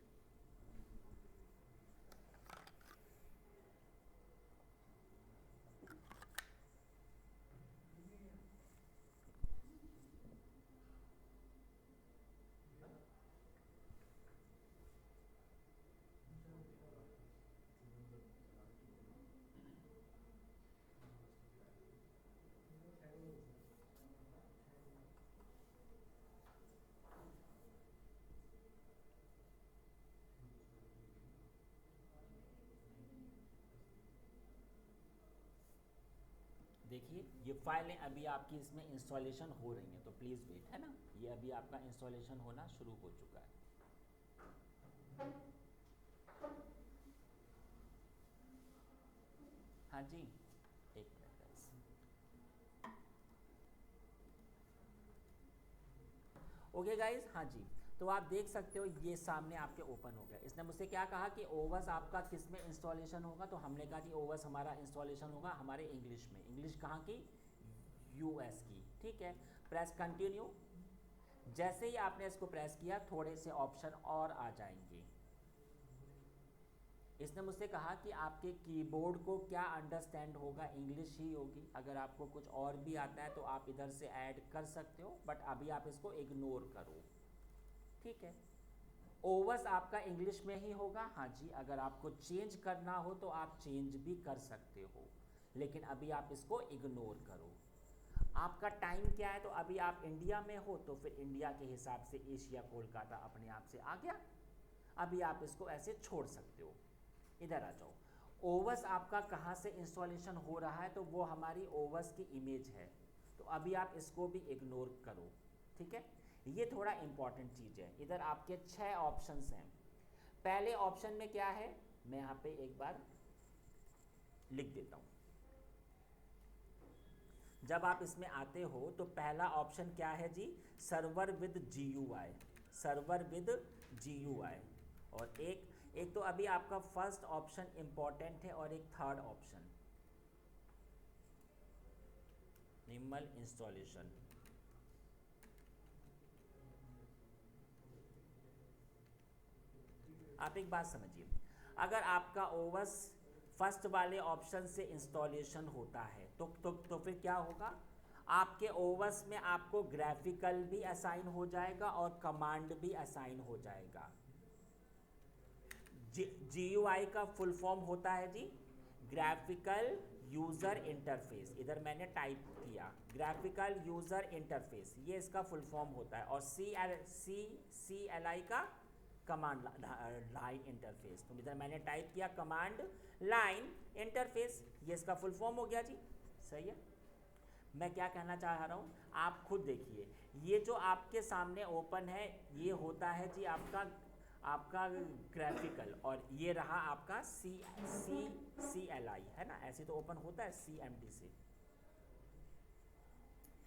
देखिए ये फाइलें अभी आपकी इसमें इंस्टॉलेशन हो रही हैं, तो प्लीज़ वेट, है ना। ये अभी आपका इंस्टॉलेशन होना शुरू हो चुका है। हाँ जी, एक मिनट गाइस। ओके गाइस, हाँ जी, तो आप देख सकते हो ये सामने आपके ओपन हो गया। इसने मुझसे क्या कहा कि ओवस आपका किस में इंस्टॉलेशन होगा, तो हमने कहा कि ओवस हमारा इंस्टॉलेशन होगा हमारे इंग्लिश में। इंग्लिश कहाँ की, यूएस की। ठीक है, प्रेस कंटिन्यू। जैसे ही आपने इसको प्रेस किया थोड़े से ऑप्शन और आ जाएंगे। इसने मुझसे कहा कि आपके कीबोर्ड को क्या अंडरस्टैंड होगा, इंग्लिश ही होगी। अगर आपको कुछ और भी आता है तो आप इधर से ऐड कर सकते हो, बट अभी आप इसको इग्नोर करो। ठीक है, ओवस आपका इंग्लिश में ही होगा। हाँ जी, अगर आपको चेंज करना हो तो आप चेंज भी कर सकते हो, लेकिन अभी आप इसको इग्नोर करो। आपका टाइम क्या है, तो अभी आप इंडिया में हो तो फिर इंडिया के हिसाब से एशिया कोलकाता अपने आप से आ गया। अभी आप इसको ऐसे छोड़ सकते हो। इधर आ जाओ। ओवस आपका कहाँ से इंस्टॉलेशन हो रहा है, तो वो हमारी ओवस की इमेज है, तो अभी आप इसको भी इग्नोर करो। ठीक है, ये थोड़ा इंपॉर्टेंट चीज़ है। इधर आपके 6 ऑप्शंस हैं। पहले ऑप्शन में क्या है, मैं यहाँ पे एक बार लिख देता हूँ। जब आप इसमें आते हो तो पहला ऑप्शन क्या है जी, server with GUI, server with GUI। और एक तो अभी आपका फर्स्ट ऑप्शन इंपॉर्टेंट है और एक थर्ड ऑप्शन, मिनिमल इंस्टॉलेशन। आप एक बात समझिए, अगर आपका ओवस फर्स्ट वाले ऑप्शन से इंस्टॉलेशन होता है तो फिर क्या होगा, आपके ओवस में आपको ग्राफिकल भी असाइन हो जाएगा और कमांड भी असाइन हो जाएगा। GUI का फुल फॉर्म होता है जी ग्राफिकल यूज़र इंटरफेस। इधर मैंने टाइप किया ग्राफिकल यूज़र इंटरफेस, ये इसका फुल फॉर्म होता है। और CLI का कमांड लाइन इंटरफेस, तो इधर मैंने टाइप किया कमांड लाइन इंटरफेस, ये इसका फुल फॉर्म हो गया जी। सही है, मैं क्या कहना चाह रहा हूँ आप खुद देखिए। ये जो आपके सामने ओपन है ये होता है जी आपका आपका ग्राफिकल, और ये रहा आपका CLI, है ना, ऐसे तो ओपन होता है CMD से।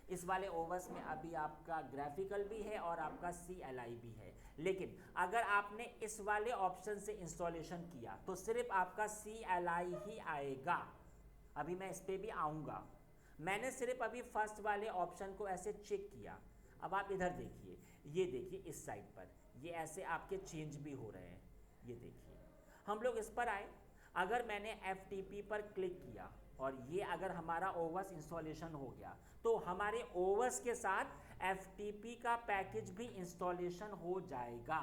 इस वाले ओवर्स में अभी आपका ग्राफिकल भी है और आपका CLI भी है, लेकिन अगर आपने इस वाले ऑप्शन से इंस्टॉलेशन किया तो सिर्फ आपका CLI ही आएगा। अभी मैं इस पर भी आऊँगा। मैंने सिर्फ अभी फर्स्ट वाले ऑप्शन को ऐसे चेक किया। अब आप इधर देखिए, ये देखिए इस साइड पर ये ऐसे आपके चेंज भी हो रहे हैं। ये देखिए, हम लोग इस पर आए, अगर मैंने FTP पर क्लिक किया और ये अगर हमारा ओवर्स इंस्टॉलेशन हो गया तो हमारे ओवर्स के साथ FTP का पैकेज भी इंस्टॉलेशन हो जाएगा।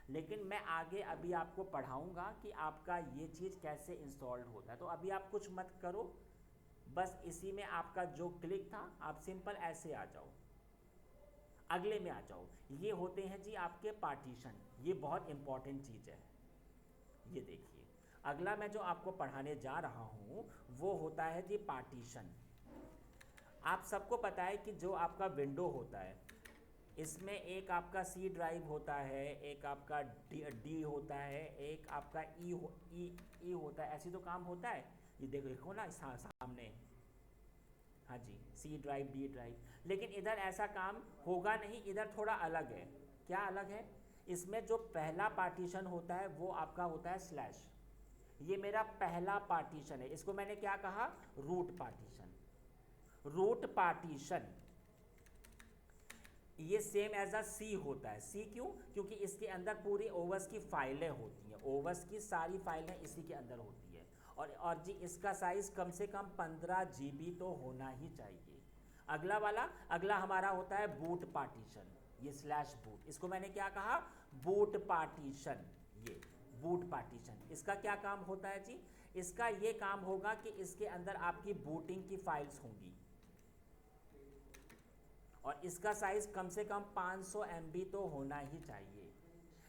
लेकिन मैं आगे अभी आपको पढ़ाऊंगा कि आपका ये चीज़ कैसे इंस्टॉल्ड होता है। तो अभी आप कुछ मत करो, बस इसी में आपका जो क्लिक था आप सिंपल ऐसे आ जाओ, अगले में आ जाओ। ये होते हैं जी आपके पार्टीशन, ये बहुत इंपॉर्टेंट चीज़ है। ये देखिए, अगला मैं जो आपको पढ़ाने जा रहा हूँ वो होता है जी पार्टीशन। आप सबको पता है कि जो आपका विंडो होता है इसमें एक आपका C ड्राइव होता है, एक आपका D होता है, एक आपका E होता है। ऐसी तो काम होता है, ये देखो ना सामने, हाँ जी, C ड्राइव D ड्राइव। लेकिन इधर ऐसा काम होगा नहीं, इधर थोड़ा अलग है। क्या अलग है? इसमें जो पहला पार्टीशन होता है वो आपका होता है स्लैश। ये मेरा पहला पार्टीशन है, इसको मैंने क्या कहा? Root partition. रूट पार्टीशन ये सेम एज अ C होता है। C क्यों? क्योंकि इसके अंदर पूरी ओवर्स की फाइलें होती हैं, ओवर्स की सारी फाइलें इसी के अंदर होती है। और जी इसका साइज़ कम से कम 15 GB तो होना ही चाहिए। अगला वाला, अगला हमारा होता है बूट पार्टीशन, ये स्लैश बूट, इसको मैंने क्या कहा? Boot partition. ये बूट पार्टीशन, इसका क्या काम होता है जी? इसका ये काम होगा कि इसके अंदर आपकी बूटिंग की फाइल्स होंगी और इसका साइज़ कम से कम 500 MB तो होना ही चाहिए।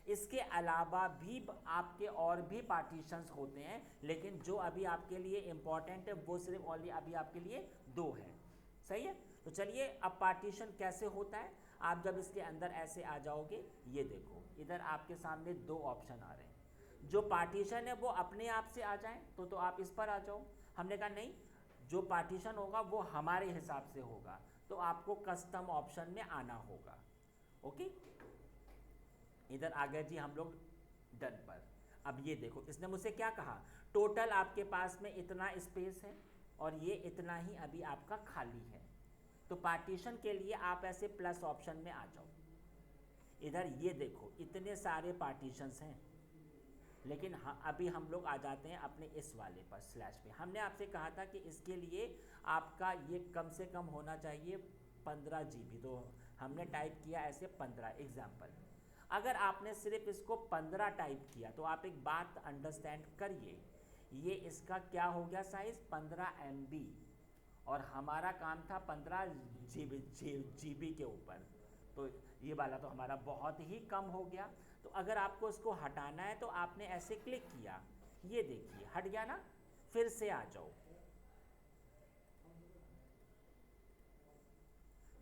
इसके अलावा भी आपके और भी पार्टीशंस होते हैं, लेकिन जो अभी आपके लिए इम्पॉर्टेंट है वो सिर्फ ओनली अभी आपके लिए 2 है। सही है? तो चलिए, अब पार्टीशन कैसे होता है। आप जब इसके अंदर ऐसे आ जाओगे, ये देखो इधर आपके सामने 2 ऑप्शन आ रहे हैं। जो पार्टीशन है वो अपने आप से आ जाए तो आप इस पर आ जाओ। हमने कहा नहीं, जो पार्टीशन होगा वो हमारे हिसाब से होगा, तो आपको कस्टम ऑप्शन में आना होगा। ओके, इधर आ गए जी हम लोग डन पर। अब ये देखो, इसने मुझसे क्या कहा? टोटल आपके पास में इतना स्पेस है और ये इतना ही अभी आपका खाली है। तो पार्टीशन के लिए आप ऐसे प्लस ऑप्शन में आ जाओ। इधर ये देखो इतने सारे पार्टीशंस हैं, लेकिन हाँ अभी हम लोग आ जाते हैं अपने इस वाले पर स्लैश पे। हमने आपसे कहा था कि इसके लिए आपका ये कम से कम होना चाहिए 15 GB, तो हमने टाइप किया ऐसे 15 एग्जाम्पल। अगर आपने सिर्फ इसको 15 टाइप किया तो आप एक बात अंडरस्टैंड करिए, ये इसका क्या हो गया साइज़? 15 MB, और हमारा काम था 15 GB के ऊपर, तो ये वाला तो हमारा बहुत ही कम हो गया। तो अगर आपको इसको हटाना है तो आपने ऐसे क्लिक किया, ये देखिए हट गया ना। फिर से आ जाओ,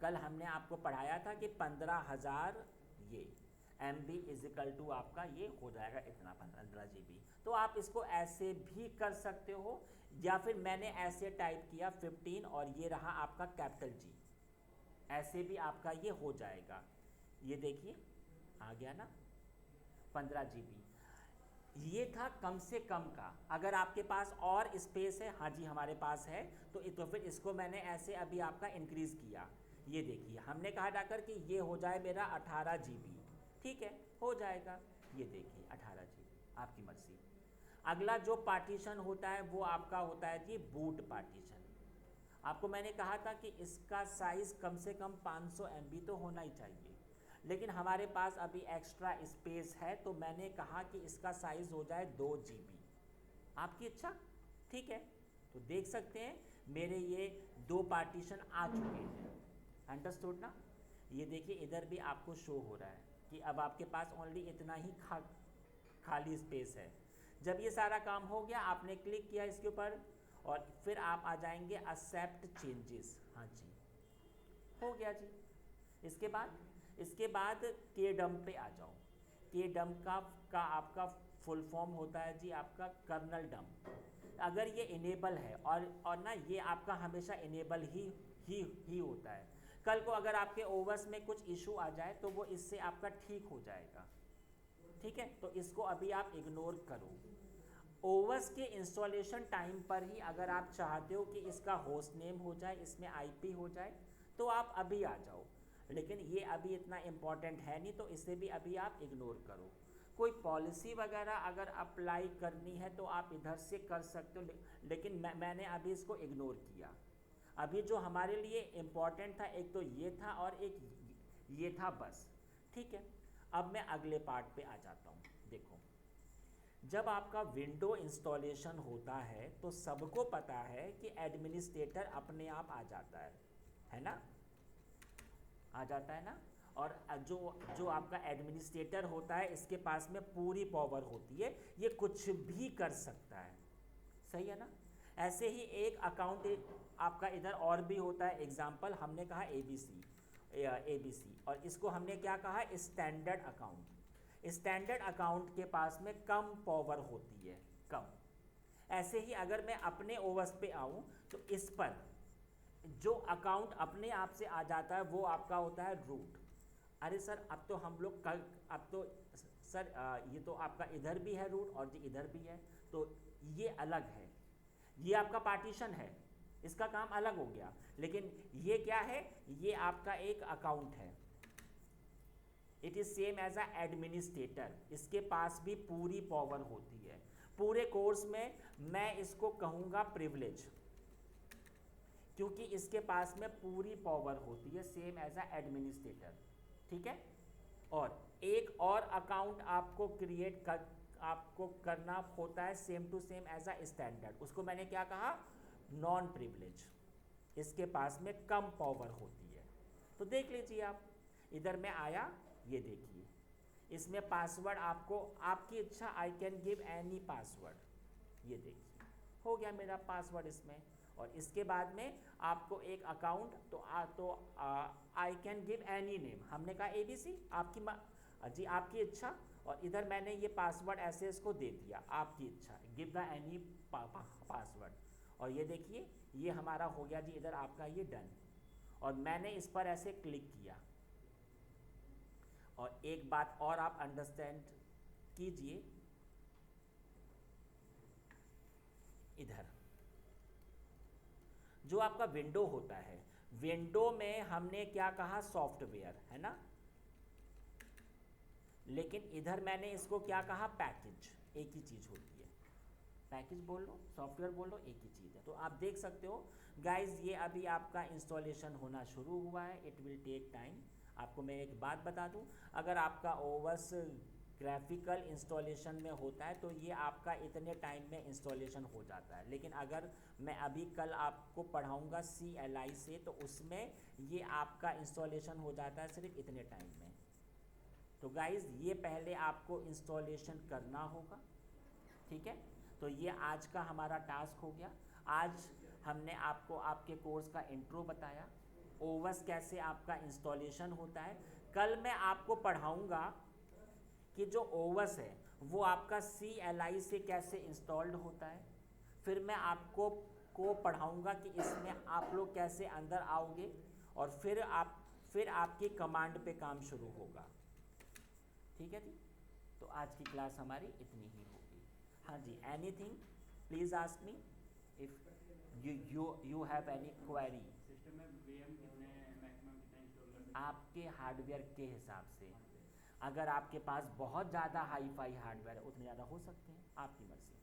कल हमने आपको पढ़ाया था कि 15,000 ये MB इज इक्वल टू आपका ये हो जाएगा इतना 15 GB। तो आप इसको ऐसे भी कर सकते हो, या फिर मैंने ऐसे टाइप किया 15 और ये रहा आपका कैपिटल G, ऐसे भी आपका ये हो जाएगा। ये देखिए आ गया ना 15 GB। ये था कम से कम का। अगर आपके पास और स्पेस है, हाँ जी हमारे पास है, तो फिर इसको मैंने ऐसे अभी आपका इंक्रीज़ किया। ये देखिए हमने कहा जाकर कि ये हो जाए मेरा 18 GB, ठीक है हो जाएगा। ये देखिए 18 GB, आपकी मर्जी। अगला जो पार्टीशन होता है वो आपका होता है जी बूट पार्टीशन। आपको मैंने कहा था कि इसका साइज़ कम से कम 500 MB तो होना ही चाहिए, लेकिन हमारे पास अभी एक्स्ट्रा स्पेस है तो मैंने कहा कि इसका साइज़ हो जाए 2 GB। आपकी इच्छा, ठीक है। तो देख सकते हैं मेरे ये 2 पार्टीशन आ चुके हैं, अंडरस्टूड ना। ये देखिए इधर भी आपको शो हो रहा है कि अब आपके पास ओनली इतना ही खाली स्पेस है। जब ये सारा काम हो गया, आपने क्लिक किया इसके ऊपर और फिर आप आ जाएंगे एक्सेप्ट चेंजेस। हाँ जी हो गया जी। इसके बाद केडम पे आ जाओ। के डम्प का आपका फुल फॉर्म होता है जी आपका कर्नल डम्प। अगर ये इनेबल है और ना ये आपका हमेशा इनेबल ही होता है। कल को अगर आपके ओवस में कुछ इशू आ जाए तो वो इससे आपका ठीक हो जाएगा, ठीक है। तो इसको अभी आप इग्नोर करो। ओवस के इंस्टॉलेशन टाइम पर ही अगर आप चाहते हो कि इसका होस्ट नेम हो जाए, इसमें आईपी हो जाए, तो आप अभी आ जाओ, लेकिन ये अभी इतना इम्पॉर्टेंट है नहीं, तो इसे भी अभी आप इग्नोर करो। कोई पॉलिसी वगैरह अगर अप्लाई करनी है तो आप इधर से कर सकते हो, लेकिन मैंने अभी इसको इग्नोर किया। अभी जो हमारे लिए इम्पॉर्टेंट था एक तो ये था और एक ये था, बस, ठीक है। अब मैं अगले पार्ट पे आ जाता हूँ। देखो, जब आपका विंडो इंस्टॉलेशन होता है तो सबको पता है कि एडमिनिस्ट्रेटर अपने आप आ जाता है ना, आ जाता है ना। और जो आपका एडमिनिस्ट्रेटर होता है इसके पास में पूरी पावर होती है, ये कुछ भी कर सकता है, सही है ना। ऐसे ही एक अकाउंट आपका इधर और भी होता है। एग्जाम्पल हमने कहा एबीसी और इसको हमने क्या कहा, स्टैंडर्ड अकाउंट। स्टैंडर्ड अकाउंट के पास में कम पावर होती है, कम। ऐसे ही अगर मैं अपने ओवस पे आऊँ तो इस पर जो अकाउंट अपने आप से आ जाता है वो आपका होता है रूट। अरे सर, अब तो हम लोग कल, अब तो सर ये तो आपका इधर भी है रूट और जी इधर भी है, तो ये अलग है, ये आपका पार्टीशन है, इसका काम अलग हो गया। लेकिन ये क्या है, ये आपका एक अकाउंट है। It is same as a administrator, इसके पास भी पूरी पावर होती है। पूरे कोर्स में मैं इसको कहूँगा प्रिविलेज, क्योंकि इसके पास में पूरी पावर होती है, सेम एज अ एडमिनिस्ट्रेटर, ठीक है। और एक और अकाउंट आपको आपको करना होता है same to same as a standard, उसको मैंने क्या कहा, नॉन प्रिविलेज। इसके पास में कम पावर होती है। तो देख लीजिए आप, इधर में आया, ये देखिए, इसमें पासवर्ड आपको आपकी इच्छा, I can give any password, ये देखिए हो गया मेरा पासवर्ड इसमें। और इसके बाद में आपको एक अकाउंट, तो I can give any name, हमने कहा एबीसी, जी आपकी इच्छा। और इधर मैंने ये पासवर्ड ऐसे इसको दे दिया, आपकी इच्छा, गिव द एनी पासवर्ड। और ये देखिए, ये हमारा हो गया जी इधर आपका ये डन। और मैंने इस पर ऐसे क्लिक किया। और एक बात और आप अंडरस्टैंड कीजिए, इधर जो आपका विंडो होता है, विंडो में हमने क्या कहा, सॉफ्टवेयर, है ना। लेकिन इधर मैंने इसको क्या कहा, पैकेज, एक ही चीज़ होती है। पैकेज बोल लो, सॉफ्टवेयर बोल लो, एक ही चीज़ है। तो आप देख सकते हो गाइज, ये अभी आपका इंस्टॉलेशन होना शुरू हुआ है, इट विल टेक टाइम। आपको मैं एक बात बता दूं, अगर आपका ओवस ग्राफिकल इंस्टॉलेशन में होता है तो ये आपका इतने टाइम में इंस्टॉलेशन हो जाता है। लेकिन अगर मैं अभी कल आपको पढ़ाऊंगा CLI से, तो उसमें ये आपका इंस्टॉलेशन हो जाता है सिर्फ इतने टाइम में। तो गाइज़, ये पहले आपको इंस्टॉलेशन करना होगा, ठीक है। तो ये आज का हमारा टास्क हो गया। आज हमने आपको आपके कोर्स का इंट्रो बताया, ओवस कैसे आपका इंस्टॉलेशन होता है। कल मैं आपको पढ़ाऊंगा कि जो ओवस है वो आपका CLI से कैसे इंस्टॉल्ड होता है। फिर मैं आपको पढ़ाऊंगा कि इसमें आप लोग कैसे अंदर आओगे, और फिर आपकी कमांड पे काम शुरू होगा, ठीक है जी। तो आज की क्लास हमारी इतनी ही होगी। हाँ जी, anything please ask me if you have any query. System में VM कितने मैक्सिमम कितना इंस्टॉल कर सकते हैं? आपके हार्डवेयर के हिसाब से, अगर आपके पास बहुत ज़्यादा हाई फाई हार्डवेयर है उतने ज़्यादा हो सकते हैं, आपकी मर्जी।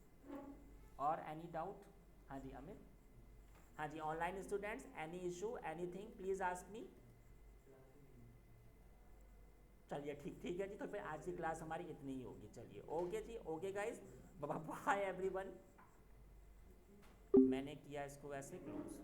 और एनी डाउट? हाँ जी अमित। हाँ जी, online students, any issue, anything please ask me. चलिए ठीक है जी। तो फिर आज की क्लास हमारी इतनी ही होगी। चलिए ओके जी, ओके गाइज, बाय एवरीवन। मैंने किया इसको वैसे क्लोज।